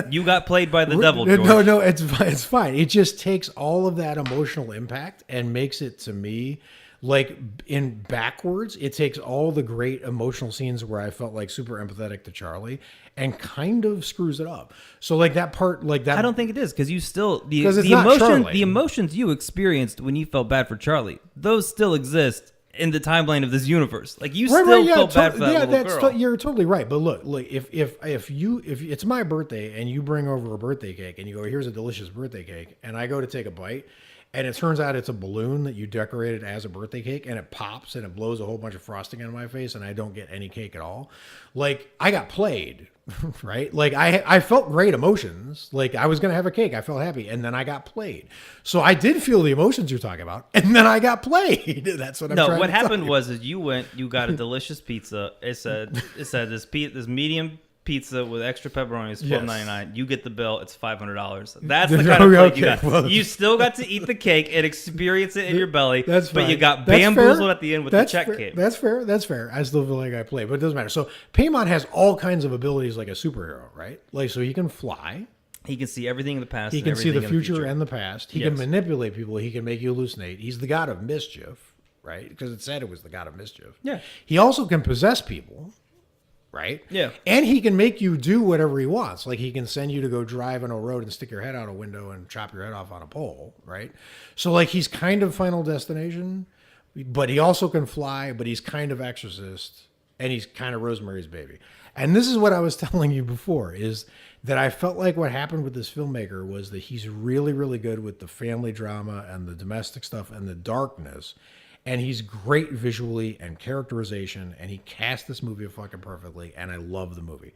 you got played by the devil, George. No, it's fine. It just takes all of that emotional impact and makes it, to me, like in backwards. It takes all the great emotional scenes where I felt like super empathetic to Charlie and kind of screws it up. So like that part, like that. I don't think it is because you still the it's not Charlie. the emotions you experienced when you felt bad for Charlie, those still exist in the timeline of this universe. Like you still felt bad for that little girl. You're totally right. But look, if it's my birthday and you bring over a birthday cake and you go, here's a delicious birthday cake, and I go to take a bite, and it turns out it's a balloon that you decorated as a birthday cake, and it pops and it blows a whole bunch of frosting on my face, and I don't get any cake at all. Like I got played, right? Like I felt great emotions. Like I was gonna have a cake, I felt happy, and then I got played. So I did feel the emotions you're talking about, and then I got played. That's what I'm trying to tell you. No, what happened was you got a delicious pizza. It said this medium pizza with extra pepperoni is $12.99. You get the bill, it's $500. That's the kind of plate you got. Well, you still got to eat the cake and experience it in your belly. That's fine. But you got bamboozled at the end with the check cake. That's fair. I still feel like I played, but it doesn't matter. So Paimon has all kinds of abilities like a superhero, right? Like so he can fly. He can see everything in the past. He can see the future and the past. He can Yes. manipulate people. He can make you hallucinate. He's the god of mischief, right? Because it said it was the god of mischief. Yeah. He also can possess people, right? Yeah. And he can make you do whatever he wants. Like he can send you to go drive on a road and stick your head out a window and chop your head off on a pole, right? So like he's kind of Final Destination, but he also can fly, but he's kind of Exorcist, and he's kind of Rosemary's Baby. And this is what I was telling you before, is that I felt like what happened with this filmmaker was that he's really, really good with the family drama and the domestic stuff and the darkness. And he's great visually and characterization, and he cast this movie fucking perfectly, and I love the movie.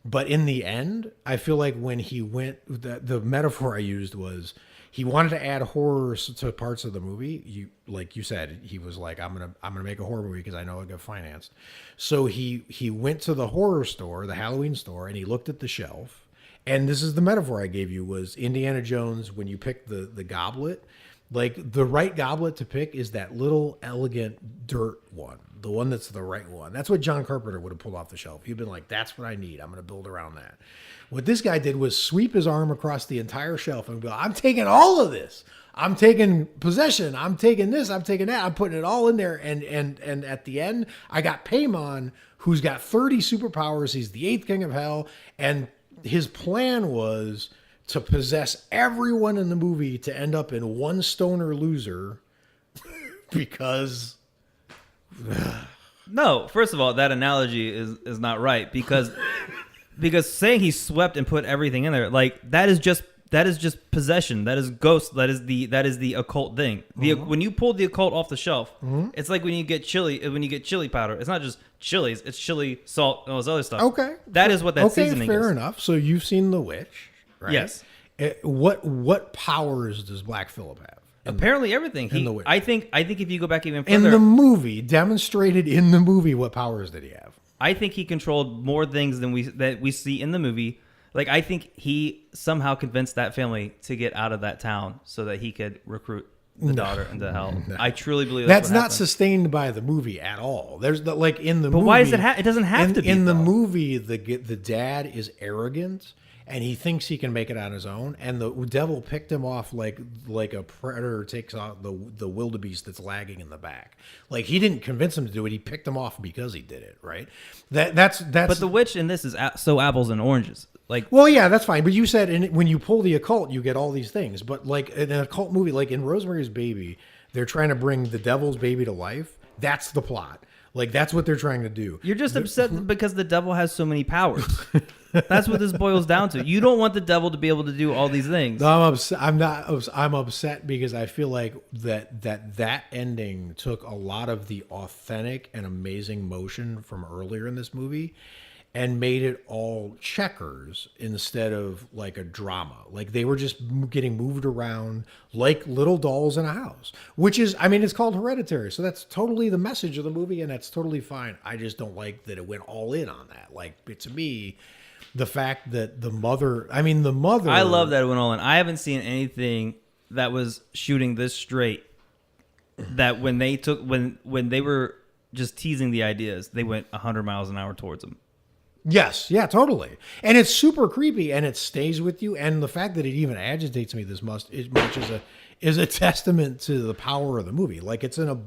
But in the end, I feel like when he went, the metaphor I used was he wanted to add horror to parts of the movie. Like you said, he was like, I'm gonna make a horror movie because I know I get financed. So he went to the horror store, the Halloween store, and he looked at the shelf. And this is the metaphor I gave you, was Indiana Jones, when you pick the goblet, like the right goblet to pick is that little elegant dirt one, the one that's the right one. That's what John Carpenter would have pulled off the shelf. He'd been like, that's what I need. I'm going to build around that. What this guy did was sweep his arm across the entire shelf and go, I'm taking all of this. I'm taking possession. I'm taking this. I'm taking that. I'm putting it all in there. And at the end, I got Paimon, who's got 30 superpowers. He's the 8th king of hell. And his plan was to possess everyone in the movie to end up in one stoner loser because... No, first of all, that analogy is not right because saying he swept and put everything in there, like that is just possession. That is ghost. That is the occult thing. When you pull the occult off the shelf, it's like when you get chili powder. It's not just chilies. It's chili, salt, and all this other stuff. Okay, that is what that seasoning is. Fair enough. So you've seen The Witch, right? Yes. What powers does Black Phillip have? Apparently everything. The Witch. I think if you go back even further, in the movie, demonstrated in the movie, what powers did he have? I think he controlled more things than we see in the movie. Like I think he somehow convinced that family to get out of that town so that he could recruit the daughter into hell. No. I truly believe that's not sustained by the movie at all. There's like in the movie. But why does it? It doesn't have to be. In the movie, the dad is arrogant. And he thinks he can make it on his own, and the devil picked him off like a predator takes off the wildebeest that's lagging in the back. Like he didn't convince him to do it; he picked him off because he did it. Right? That's. But the witch in this is so apples and oranges. Like, well, yeah, that's fine. But you said when you pull the occult, you get all these things. But like in an occult movie, like in Rosemary's Baby, they're trying to bring the devil's baby to life. That's the plot. Like that's what they're trying to do. You're just upset because the devil has so many powers. That's what this boils down to. You don't want the devil to be able to do all these things. No, I'm upset. I'm upset because I feel like that ending took a lot of the authentic and amazing motion from earlier in this movie, and made it all checkers instead of like a drama. Like they were just getting moved around like little dolls in a house, which is, I mean, it's called Hereditary. So that's totally the message of the movie, and that's totally fine. I just don't like that it went all in on that. Like, to me, the fact that the mother, I love that it went all in. I haven't seen anything that was shooting this straight that when they were just teasing the ideas, they went 100 miles an hour towards them. Yes, yeah, totally. And it's super creepy, and it stays with you. And the fact that it even agitates me this much is a testament to the power of the movie. Like it's a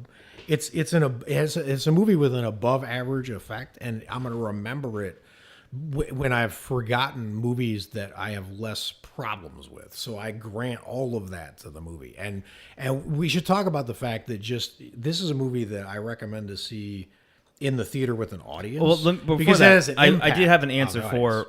movie with an above average effect, and I'm gonna remember it when I've forgotten movies that I have less problems with. So I grant all of that to the movie. And we should talk about the fact that this is a movie that I recommend to see in the theater with an audience. Well, because that has an I did have an answer for.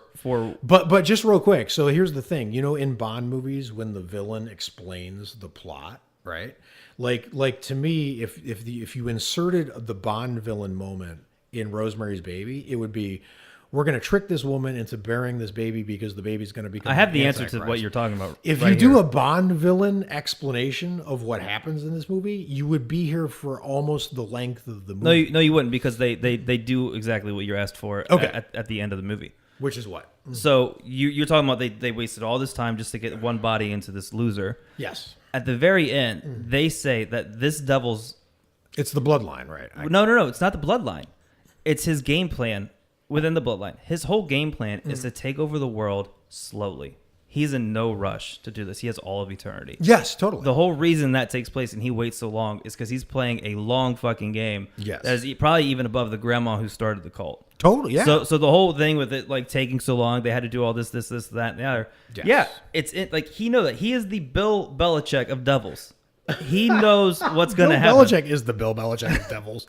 But just real quick. So here's the thing. You know, in Bond movies, when the villain explains the plot, right? Like to me, if you inserted the Bond villain moment in Rosemary's Baby, it would be, we're going to trick this woman into bearing this baby because the baby's going to become. I have the answer to what you're talking about. If you do a Bond villain explanation of what happens in this movie, you would be here for almost the length of the movie. No, you wouldn't, because they do exactly what you're asked for at the end of the movie. Which is what? So you're talking about they wasted all this time just to get one body into this loser. Yes. At the very end, they say that this devil's. It's the bloodline, right? No. It's not the bloodline. It's his game plan. Within the bloodline, his whole game plan is to take over the world slowly. He's in no rush to do this. He has all of eternity. Yes, totally. The whole reason that takes place and he waits so long is because he's playing a long fucking game. Yes. That is probably even above the grandma who started the cult. Totally, yeah. So the whole thing with it like taking so long, they had to do all this, that, and the other. Yes. Yeah, like he knows that he is the Bill Belichick of devils. He knows what's going to happen. Belichick is the Bill Belichick of devils.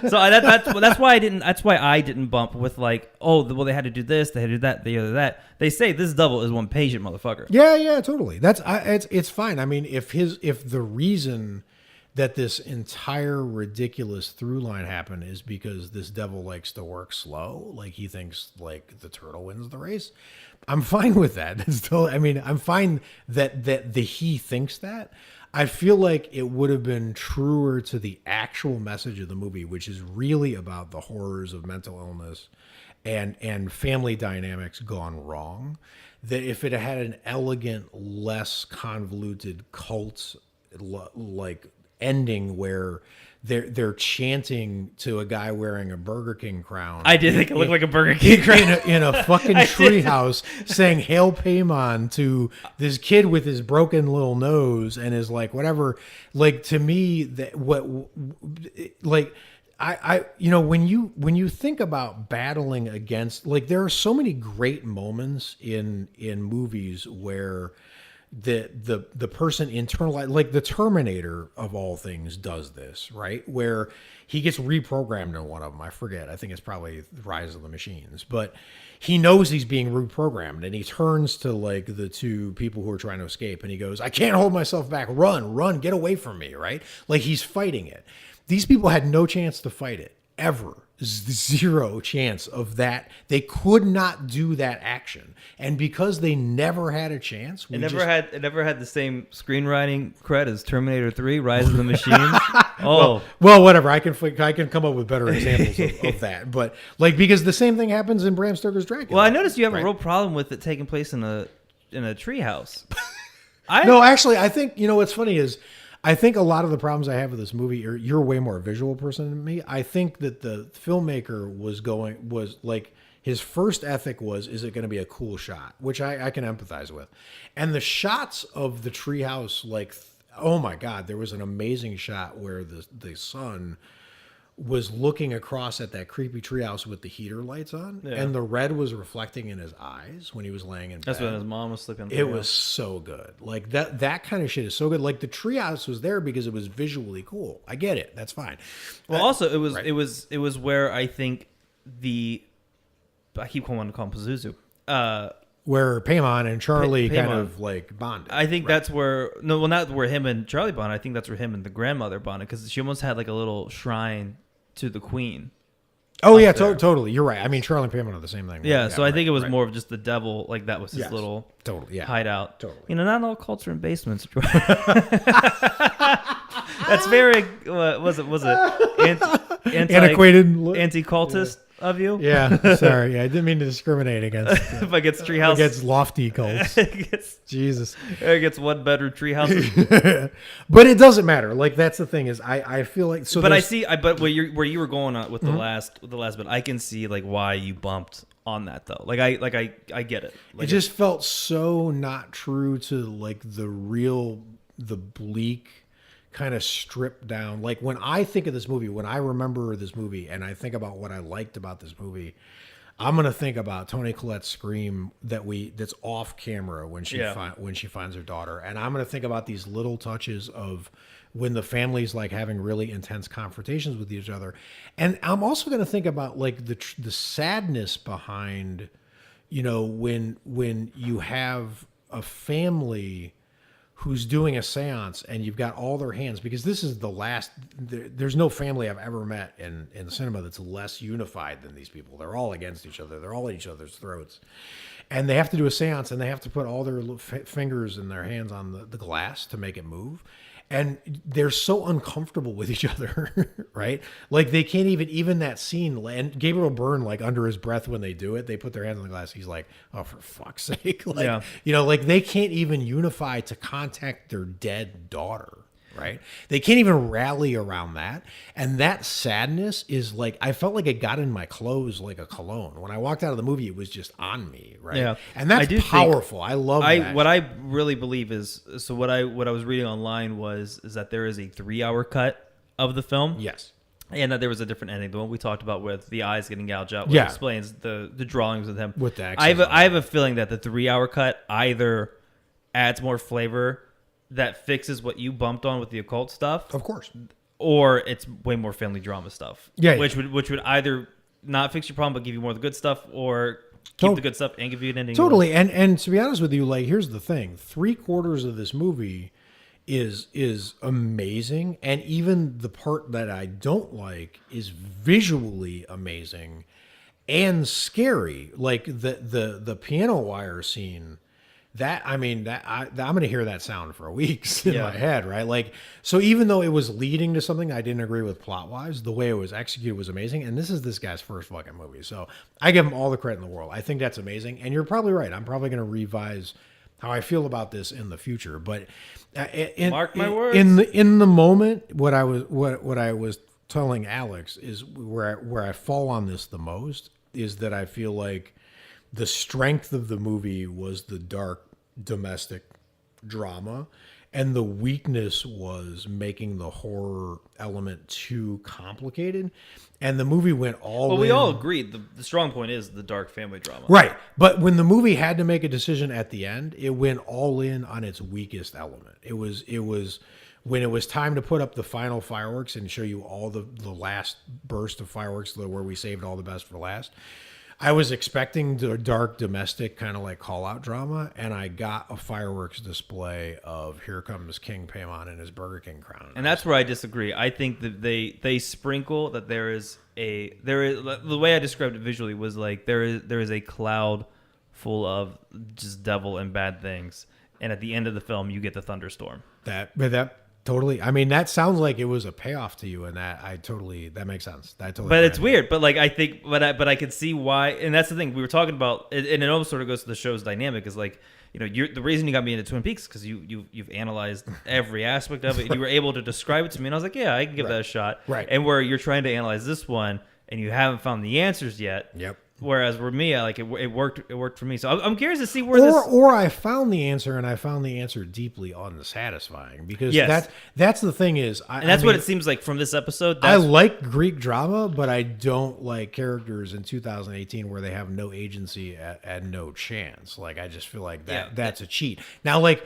So that's why I didn't. That's why I didn't bump with like, oh, well, they had to do this, they had to do that, they had to do that. They say this devil is one patient motherfucker. Yeah, totally. It's fine. I mean, if the reason that this entire ridiculous through line happened is because this devil likes to work slow, like he thinks like the turtle wins the race, I'm fine with that. I'm fine that he thinks that. I feel like it would have been truer to the actual message of the movie, which is really about the horrors of mental illness and family dynamics gone wrong. That if it had an elegant, less convoluted cult like ending where they're chanting to a guy wearing a Burger King crown. I did think it looked like a Burger King crown in a fucking treehouse, saying "Hail Paimon" to this kid with his broken little nose and his like whatever. Like to me, that I when you think about battling against, like, there are so many great moments in movies where the person internalized, like the Terminator of all things does this, right? Where he gets reprogrammed in one of them. I forget. I think it's probably Rise of the Machines, but he knows he's being reprogrammed and he turns to like the two people who are trying to escape and he goes, "I can't hold myself back. Run, get away from me." Right? Like he's fighting it. These people had no chance to fight it ever. Zero chance of that. They could not do that action, and because they never had a chance, it never had the same screenwriting cred as Terminator 3: Rise of the Machines. Oh, well, whatever. I can come up with better examples of that, but like because the same thing happens in Bram Stoker's Dracula. Well, I noticed you have a real problem with it taking place in a treehouse. No, actually, I think what's funny is, I think a lot of the problems I have with this movie are, you're a way more visual person than me. I think that the filmmaker was like, his first ethic was, is it going to be a cool shot? Which I can empathize with. And the shots of the treehouse, like, oh my God, there was an amazing shot where the son was looking across at that creepy treehouse with the heater lights on, and the red was reflecting in his eyes when he was laying in bed. That's when his mom was sleeping. It was so good. Like that kind of shit is so good. Like the treehouse was there because it was visually cool. I get it. That's fine. Well, also it was where I think I keep wanting to call him Pazuzu. Where Paimon and Charlie kind of like bonded. I think that's where not where him and Charlie bonded. I think that's where him and the grandmother bonded, because she almost had like a little shrine to the queen. Oh yeah, there. totally. You're right. I mean, Charlie and Pam are the same thing. Yeah, so I think it was right. more of just the devil, like that was his Yes. little Totally, yeah. hideout. Totally. You know, not all cults are in basements. That's very was it Antiquated, anti-cultist of you? Yeah, sorry. Yeah, I didn't mean to discriminate against treehouse, against lofty cults. Jesus, against one bedroom treehouses. But it doesn't matter. Like that's the thing is, I feel like so. But but where you were going on with the last bit, I can see like why you bumped on that though. Like I get it. Like it just felt so not true to like the bleak kind of stripped down. Like when I think of this movie, when I remember this movie and I think about what I liked about this movie, I'm gonna think about Toni Collette's scream that's off camera when she finds her daughter, and I'm gonna think about these little touches of when the family's like having really intense confrontations with each other, and I'm also gonna think about like the sadness behind, you know, when you have a family who's doing a seance and you've got all their hands, because this is the last, there's no family I've ever met in cinema that's less unified than these people. They're all against each other. They're all at each other's throats. And they have to do a seance and they have to put all their fingers and their hands on the glass to make it move. And they're so uncomfortable with each other, right? Like they can't even that scene. And Gabriel Byrne, like under his breath when they do it, they put their hands on the glass. He's like, "Oh, for fuck's sake!" Like, you know, like they can't even unify to contact their dead daughter, right? They can't even rally around that. And that sadness is like, I felt like it got in my clothes like a cologne. When I walked out of the movie, it was just on me, right? Yeah. And that's powerful. I love that. What I really believe is, so what I was reading online is that there is a 3-hour cut of the film. Yes. And that there was a different ending, the one we talked about with the eyes getting gouged out, which explains the drawings of him. With the I have a feeling that the 3-hour cut either adds more flavor that fixes what you bumped on with the occult stuff, of course, or it's way more family drama stuff. Yeah, which would either not fix your problem but give you more of the good stuff, or keep the good stuff and give you an ending. Totally. And to be honest with you, like here's the thing: 3/4 of this movie is amazing, and even the part that I don't like is visually amazing and scary. Like the piano wire scene. That I'm going to hear that sound for weeks in my head, right? Like, so even though it was leading to something I didn't agree with plot wise, the way it was executed was amazing. And this is this guy's first fucking movie, so I give him all the credit in the world. I think that's amazing, and you're probably right. I'm probably going to revise how I feel about this in the future. But mark my words. In the moment, what I was telling Alex is where I fall on this the most is that I feel like the strength of the movie was the dark domestic drama, and the weakness was making the horror element too complicated. And the movie went all well, we all agreed the strong point is the dark family drama, right? But when the movie had to make a decision at the end, it went all in on its weakest element. It was when it was time to put up the final fireworks and show you all the last burst of fireworks where we saved all the best for last. I was expecting the dark domestic kind of like call out drama, and I got a fireworks display of here comes King Paimon in his Burger King crown. And that's where I disagree. I think that they sprinkle that there is the way I described it visually was like there is a cloud full of just devil and bad things, and at the end of the film you get the thunderstorm. That totally. I mean, that sounds like it was a payoff to you, and that makes sense. But it's weird. But like I think, but I can see why. And that's the thing we were talking about, and it almost sort of goes to the show's dynamic. Is like, you know, the reason you got me into Twin Peaks because you've analyzed every aspect of it. And you were able to describe it to me, and I was like, yeah, I can give that a shot. Right. And where you're trying to analyze this one, and you haven't found the answers yet. Yep. Whereas for me, like it worked for me. So I'm curious to see where or I found the answer, and I found the answer deeply unsatisfying because that's the thing is, what it seems like from this episode. I like Greek drama, but I don't like characters in 2018 where they have no agency and no chance. Like I just feel like that's a cheat. Now, like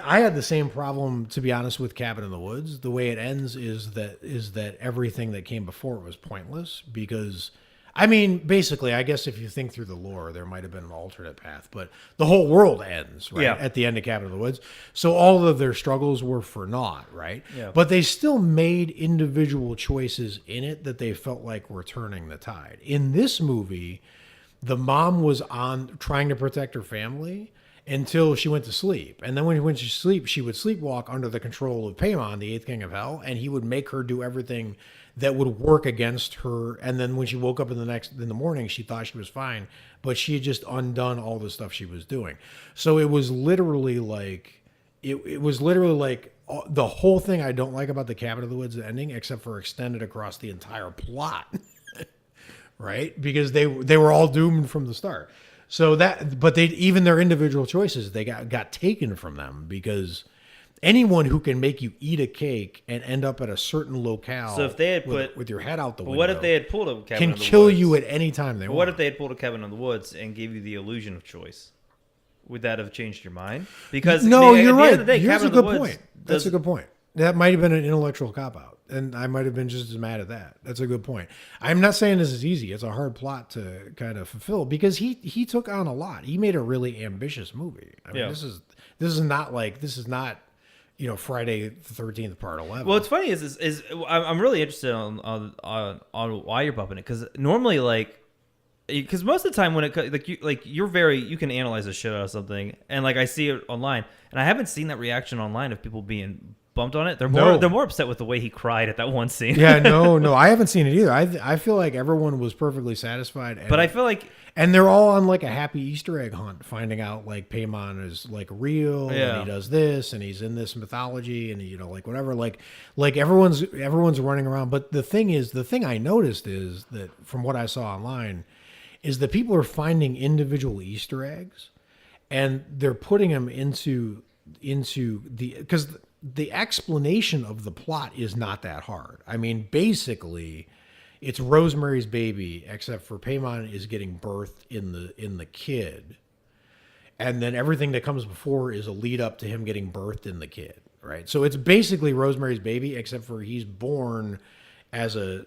I had the same problem, to be honest, with Cabin in the Woods. The way it ends is that everything that came before it was pointless because I mean, basically, I guess if you think through the lore, there might have been an alternate path, but the whole world ends, right? Yeah. At the end of Cabin in the Woods. So all of their struggles were for naught, right? Yeah. But they still made individual choices in it that they felt like were turning the tide. In this movie, the mom was on trying to protect her family until she went to sleep. And then when she sleep, she would sleepwalk under the control of Paimon, the eighth king of hell, and he would make her do everything that would work against her. And then when she woke up in the morning, she thought she was fine, but she had just undone all the stuff she was doing. So it was literally like the whole thing I don't like about the Cabin in the Woods ending, except for extended across the entire plot. Right? Because they were all doomed from the start. So but even their individual choices, they got taken from them, because anyone who can make you eat a cake and end up at a certain locale, So if they had put with your head out the window, what if they had pulled a Cabin in can the kill Woods? you at any time they want. What if they had pulled a Cabin in the Woods and gave you the illusion of choice? Would that have changed your mind? Because No, you're at the right. end of the day, That's Cabin a in the good Woods point. That's a good point. That might have been an intellectual cop-out, and I might have been just as mad at that. That's a good point. I'm not saying this is easy. It's a hard plot to kind of fulfill, because he took on a lot. He made a really ambitious movie. I mean, Yeah. this is not Friday the 13th part 11. Well, what's funny is I'm really interested on why you're bumping it, because normally because most of the time when it you can analyze the shit out of something, and I see it online, and I haven't seen that reaction online of people being bumped on it. They're more upset with the way he cried at that one scene. Yeah, no, I haven't seen it either. I feel like everyone was perfectly satisfied, But I feel like and they're all on a happy Easter egg hunt, finding out Paimon is real, Yeah. and he does this, and he's in this mythology, and whatever. Everyone's running around. But the thing I noticed is that from what I saw online, is that people are finding individual Easter eggs, and they're putting them into because the explanation of the plot is not that hard. I mean, basically, it's Rosemary's Baby, except for Paimon is getting birthed in the kid, and then everything that comes before is a lead up to him getting birthed in the kid, right? So it's basically Rosemary's Baby, except for he's born as a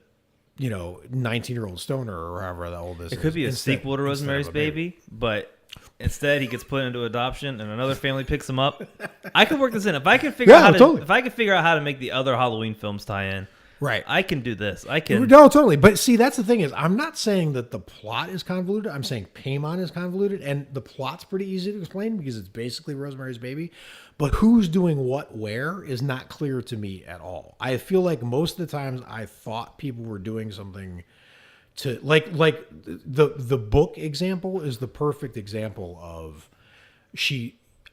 19-year-old stoner or however old this is. it could be a sequel to Rosemary's Baby, but instead he gets put into adoption and another family picks him up. I could work this in if I could figure out how to make the other Halloween films tie in. Right. I can do this. I can. No, totally. But see, that's the thing is, I'm not saying that the plot is convoluted. I'm saying Paimon is convoluted, and the plot's pretty easy to explain because it's basically Rosemary's Baby. But who's doing what where is not clear to me at all. I feel like most of the times I thought people were doing something to the book example is the perfect example of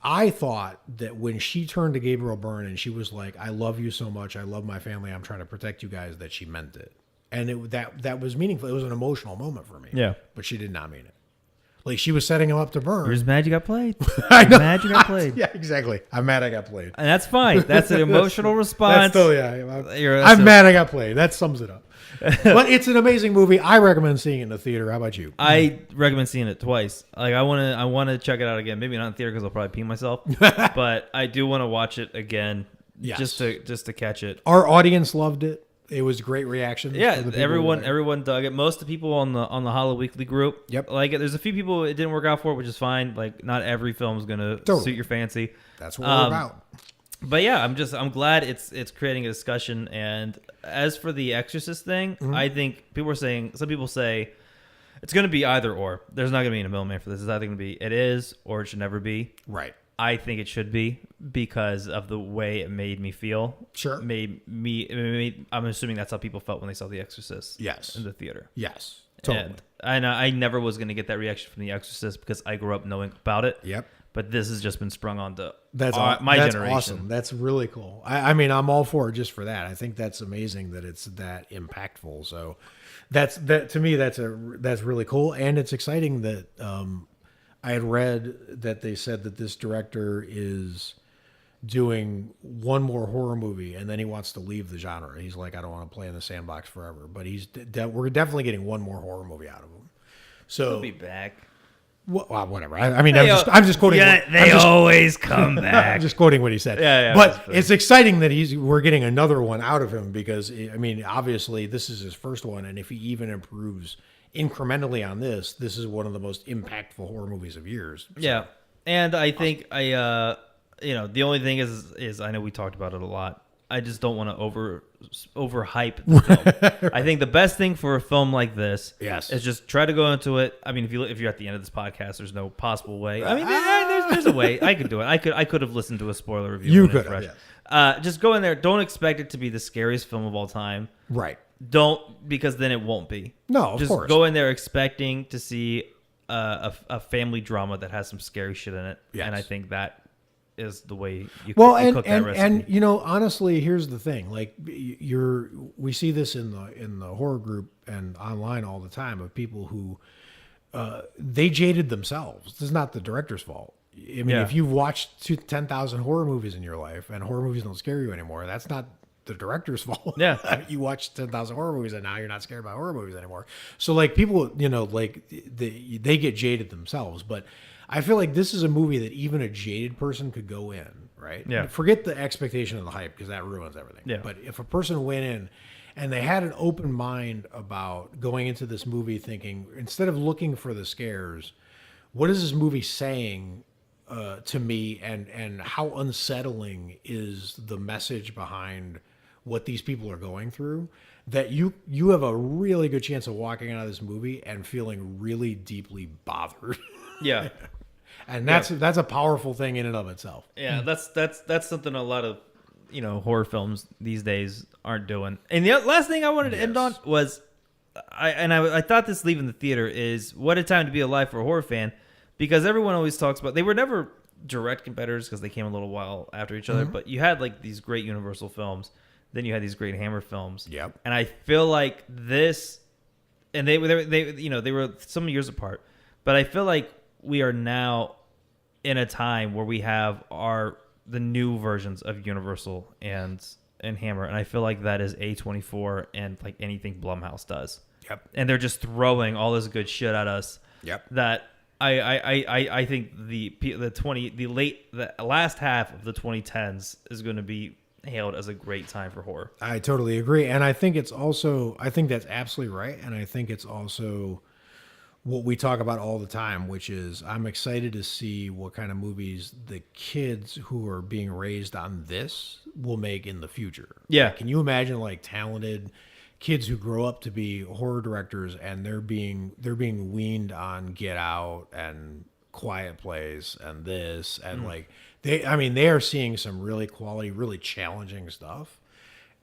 I thought that when she turned to Gabriel Byrne and she was like, "I love you so much. I love my family. I'm trying to protect you guys," that she meant it, and that was meaningful. It was an emotional moment for me. Yeah, but she did not mean it. She was setting him up to burn. You're just mad you got played. I know. Mad you got played. Yeah, exactly. I'm mad I got played. And that's fine. That's an emotional response. I'm mad I got played. That sums it up. But it's an amazing movie. I recommend seeing it in the theater. How about you? I recommend seeing it twice. I want to check it out again. Maybe not in theater because I'll probably pee myself. But I do want to watch it again, yes. just to catch it. Our audience loved it. It was great reaction. Yeah, everyone dug it. Most of the people on the Hollow Weekly group like it. There's a few people it didn't work out for, which is fine. Not every film is gonna suit your fancy. That's what we're about. But yeah, I'm glad it's creating a discussion. And as for the Exorcist thing, I think some people say it's going to be either or. There's not going to be a middleman for this. It's either going to be it is or it should never be. Right. I think it should be because of the way it made me feel. Sure. I'm assuming that's how people felt when they saw The Exorcist. Yes. In the theater. Yes. Totally. And I never was going to get that reaction from The Exorcist because I grew up knowing about it. Yep. But this has just been sprung onto my generation. That's awesome. That's really cool. I mean, I'm all for it just for that. I think that's amazing that it's that impactful. So that to me, that's really cool. And it's exciting that I had read that they said that this director is doing one more horror movie and then he wants to leave the genre. He's like, I don't want to play in the sandbox forever. But we're definitely getting one more horror movie out of him. So he'll be back. Well, whatever. I mean, I'm just quoting. Yeah, they always come back. I'm just quoting what he said. Yeah. But it's exciting that we're getting another one out of him because I mean, obviously this is his first one, and if he even improves incrementally on this is one of the most impactful horror movies of years. So. Yeah, and I think the only thing is I know we talked about it a lot. I just don't want to overhype the film. I think the best thing for a film like this is just try to go into it. I mean, if you're at the end of this podcast, there's no possible way. I mean, there's a way I could do it. I could have listened to a spoiler review. You could have, yes. Just go in there. Don't expect it to be the scariest film of all time. Right. Don't, because then it won't be. No, of just course. Go in there expecting to see a family drama that has some scary shit in it. Yes. And I think that is the way you cook that recipe. And honestly, here's the thing: like we see this in the horror group and online all the time of people who they jaded themselves. This is not the director's fault. I mean, if you've watched 10,000 horror movies in your life and horror movies don't scare you anymore, that's not the director's fault. Yeah. You watched 10,000 horror movies and now you're not scared by horror movies anymore. So like people, like they get jaded themselves, but I feel like this is a movie that even a jaded person could go in, right? Yeah. Forget the expectation of the hype because that ruins everything. Yeah. But if a person went in and they had an open mind about going into this movie thinking, instead of looking for the scares, what is this movie saying to me, and how unsettling is the message behind what these people are going through, that you have a really good chance of walking out of this movie and feeling really deeply bothered. Yeah. And that's a powerful thing in and of itself. Yeah, that's something a lot of horror films these days aren't doing. And the last thing I wanted to end on was I thought this leaving the theater is what a time to be alive for a horror fan, because everyone always talks about, they were never direct competitors because they came a little while after each other, but you had like these great Universal films, then you had these great Hammer films. Yep. And I feel like this, and they were some years apart, but I feel like we are now in a time where we have the new versions of Universal and Hammer, and I feel like that is A24 and like anything Blumhouse does. Yep. And they're just throwing all this good shit at us. Yep. That I think the last half of the 2010s is going to be hailed as a great time for horror. I totally agree, and I think that's absolutely right, and I think it's also what we talk about all the time, which is I'm excited to see what kind of movies the kids who are being raised on this will make in the future. Yeah. Like, can you imagine like talented kids who grow up to be horror directors and they're being weaned on Get Out and Quiet Place and this and like they are seeing some really quality, really challenging stuff.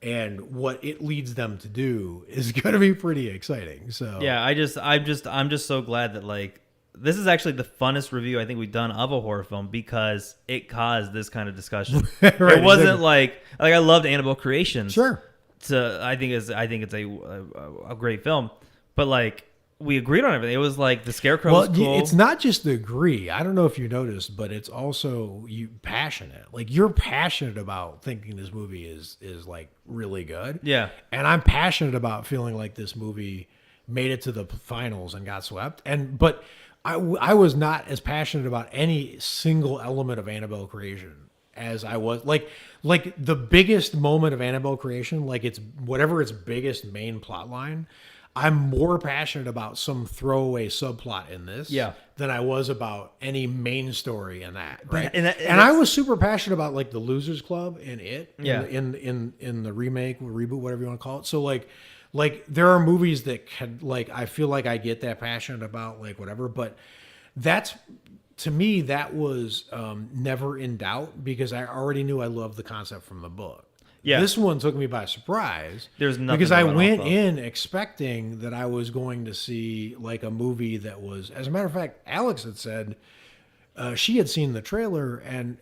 And what it leads them to do is going to be pretty exciting. So yeah, I'm just so glad that like this is actually the funnest review I think we've done of a horror film, because it caused this kind of discussion. Right, it wasn't like I loved Annabelle Creations. Sure. I think it's a great film, but like we agreed on everything. It was like the Scarecrow was cool. It's not just the agree. I don't know if you noticed, but it's also passionate. Like you're passionate about thinking this movie is like really good. Yeah. And I'm passionate about feeling like this movie made it to the finals and got swept. But I was not as passionate about any single element of Annabelle Creation as I was like the biggest moment of Annabelle Creation, like it's whatever its biggest main plot line. I'm more passionate about some throwaway subplot in this than I was about any main story in that. Right. And I was super passionate about like the Losers Club in it. Yeah. In the remake, reboot, whatever you want to call it. So like there are movies that can I feel like I get that passionate about like whatever, but that's, to me, that was never in doubt because I already knew I loved the concept from the book. Yeah. This one took me by surprise. There's nothing because I went in expecting that I was going to see like a movie that was, as a matter of fact, Alex had said she had seen the trailer and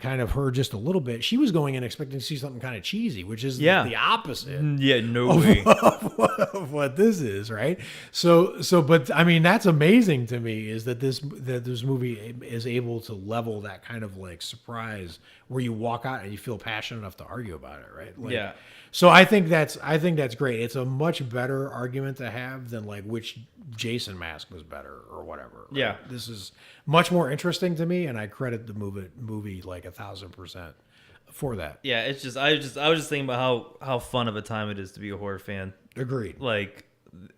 kind of heard just a little bit. She was going in expecting to see something kind of cheesy, which is the opposite. Yeah, no way. Of what this is, right? So, but I mean, that's amazing to me is that this movie is able to level that kind of like surprise where you walk out and you feel passionate enough to argue about it, right? Like, yeah. So I think that's great. It's a much better argument to have than like which Jason mask was better or whatever. Right? Yeah. This is much more interesting to me, and I credit the movie like 1,000% for that. Yeah, it's just I was just thinking about how fun of a time it is to be a horror fan. Agreed. Like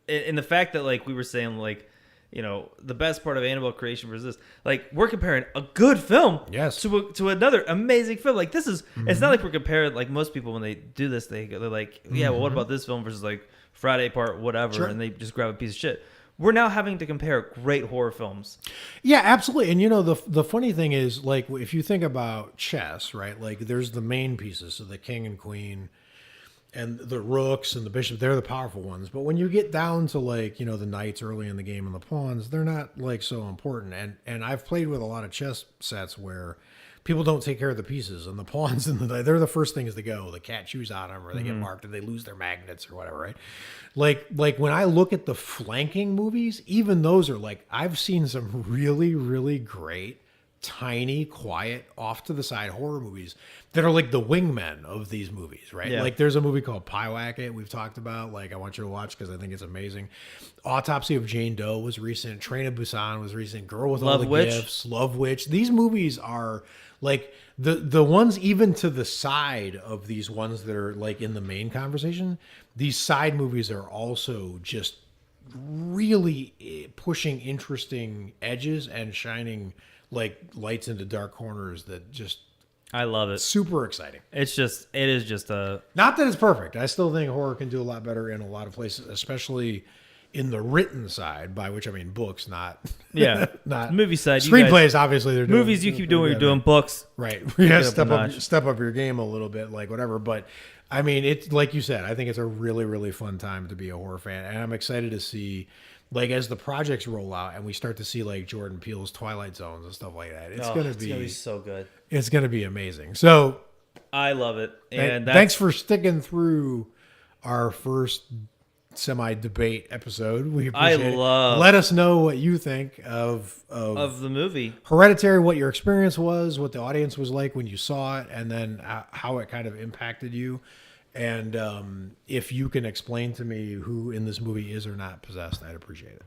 in the fact that like we were saying like, you know, the best part of Annabelle creation versus this, like we're comparing a good film Yes. to another amazing film. Like this is, it's not like we're comparing, like most people when they do this, they're like, yeah, well, what about this film versus like Friday Part whatever, Sure. and they just grab a piece of shit. We're now having to compare great horror films. Yeah, absolutely. And you know, the funny thing is, like, if you think about chess, right? Like, there's the main pieces, so the king and queen, and the rooks and the bishop. They're the powerful ones. But when you get down to like, you know, the knights early in the game and the pawns, they're not like so important. And I've played with a lot of chess sets where people don't take care of the pieces, and the pawns and they're the first things to go. The cat chews on them, or they get marked, or they lose their magnets, or whatever, right? Like when I look at the flanking movies, even those are like, I've seen some really, really great, tiny, quiet, off to the side horror movies that are like the wingmen of these movies, right? Yeah. Like there's a movie called Pyewacket we've talked about. Like I want you to watch because I think it's amazing. Autopsy of Jane Doe was recent. Train of Busan was recent. Girl with All Love the Witch. Gifts. Love Witch. These movies are like the ones even to the side of these ones that are like in the main conversation. These side movies are also just really pushing interesting edges and shining like lights into dark corners that just I love it. super exciting. It is just a, Not that it's perfect. I still think horror can do a lot better in a lot of places, especially in the written side, by which I mean books, not yeah, not movie side. You screenplays. guys, Obviously, they're doing, movies, you keep doing what you're doing. Books, right? Yeah, it up a notch. step up your game a little bit, like whatever. But I mean, it's like you said. I think it's a really, really fun time to be a horror fan, and I'm excited to see, like, as the projects roll out and we start to see like Jordan Peele's Twilight Zones and stuff like that. It's gonna be so good. it's gonna be amazing. So I love it, and thanks for sticking through our first semi-debate episode. We appreciate it. Let us know what you think of the movie. Hereditary, what your experience was, what the audience was like when you saw it, and then how it kind of impacted you. And if you can explain to me who in this movie is or not possessed, I'd appreciate it.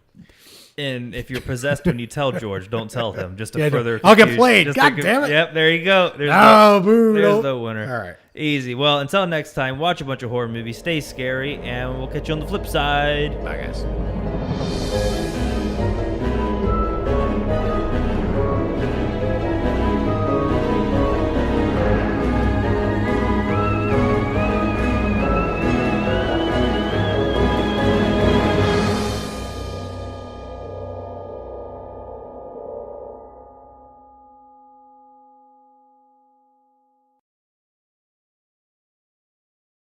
And if you're possessed when you tell George, don't tell him. Just to further I'll get confuse- played. just God to damn it. Yep, there you go. There's Boo. there's Nope. the winner. All right. Easy. Well, until next time, watch a bunch of horror movies, stay scary, and we'll catch you on the flip side. Bye, guys.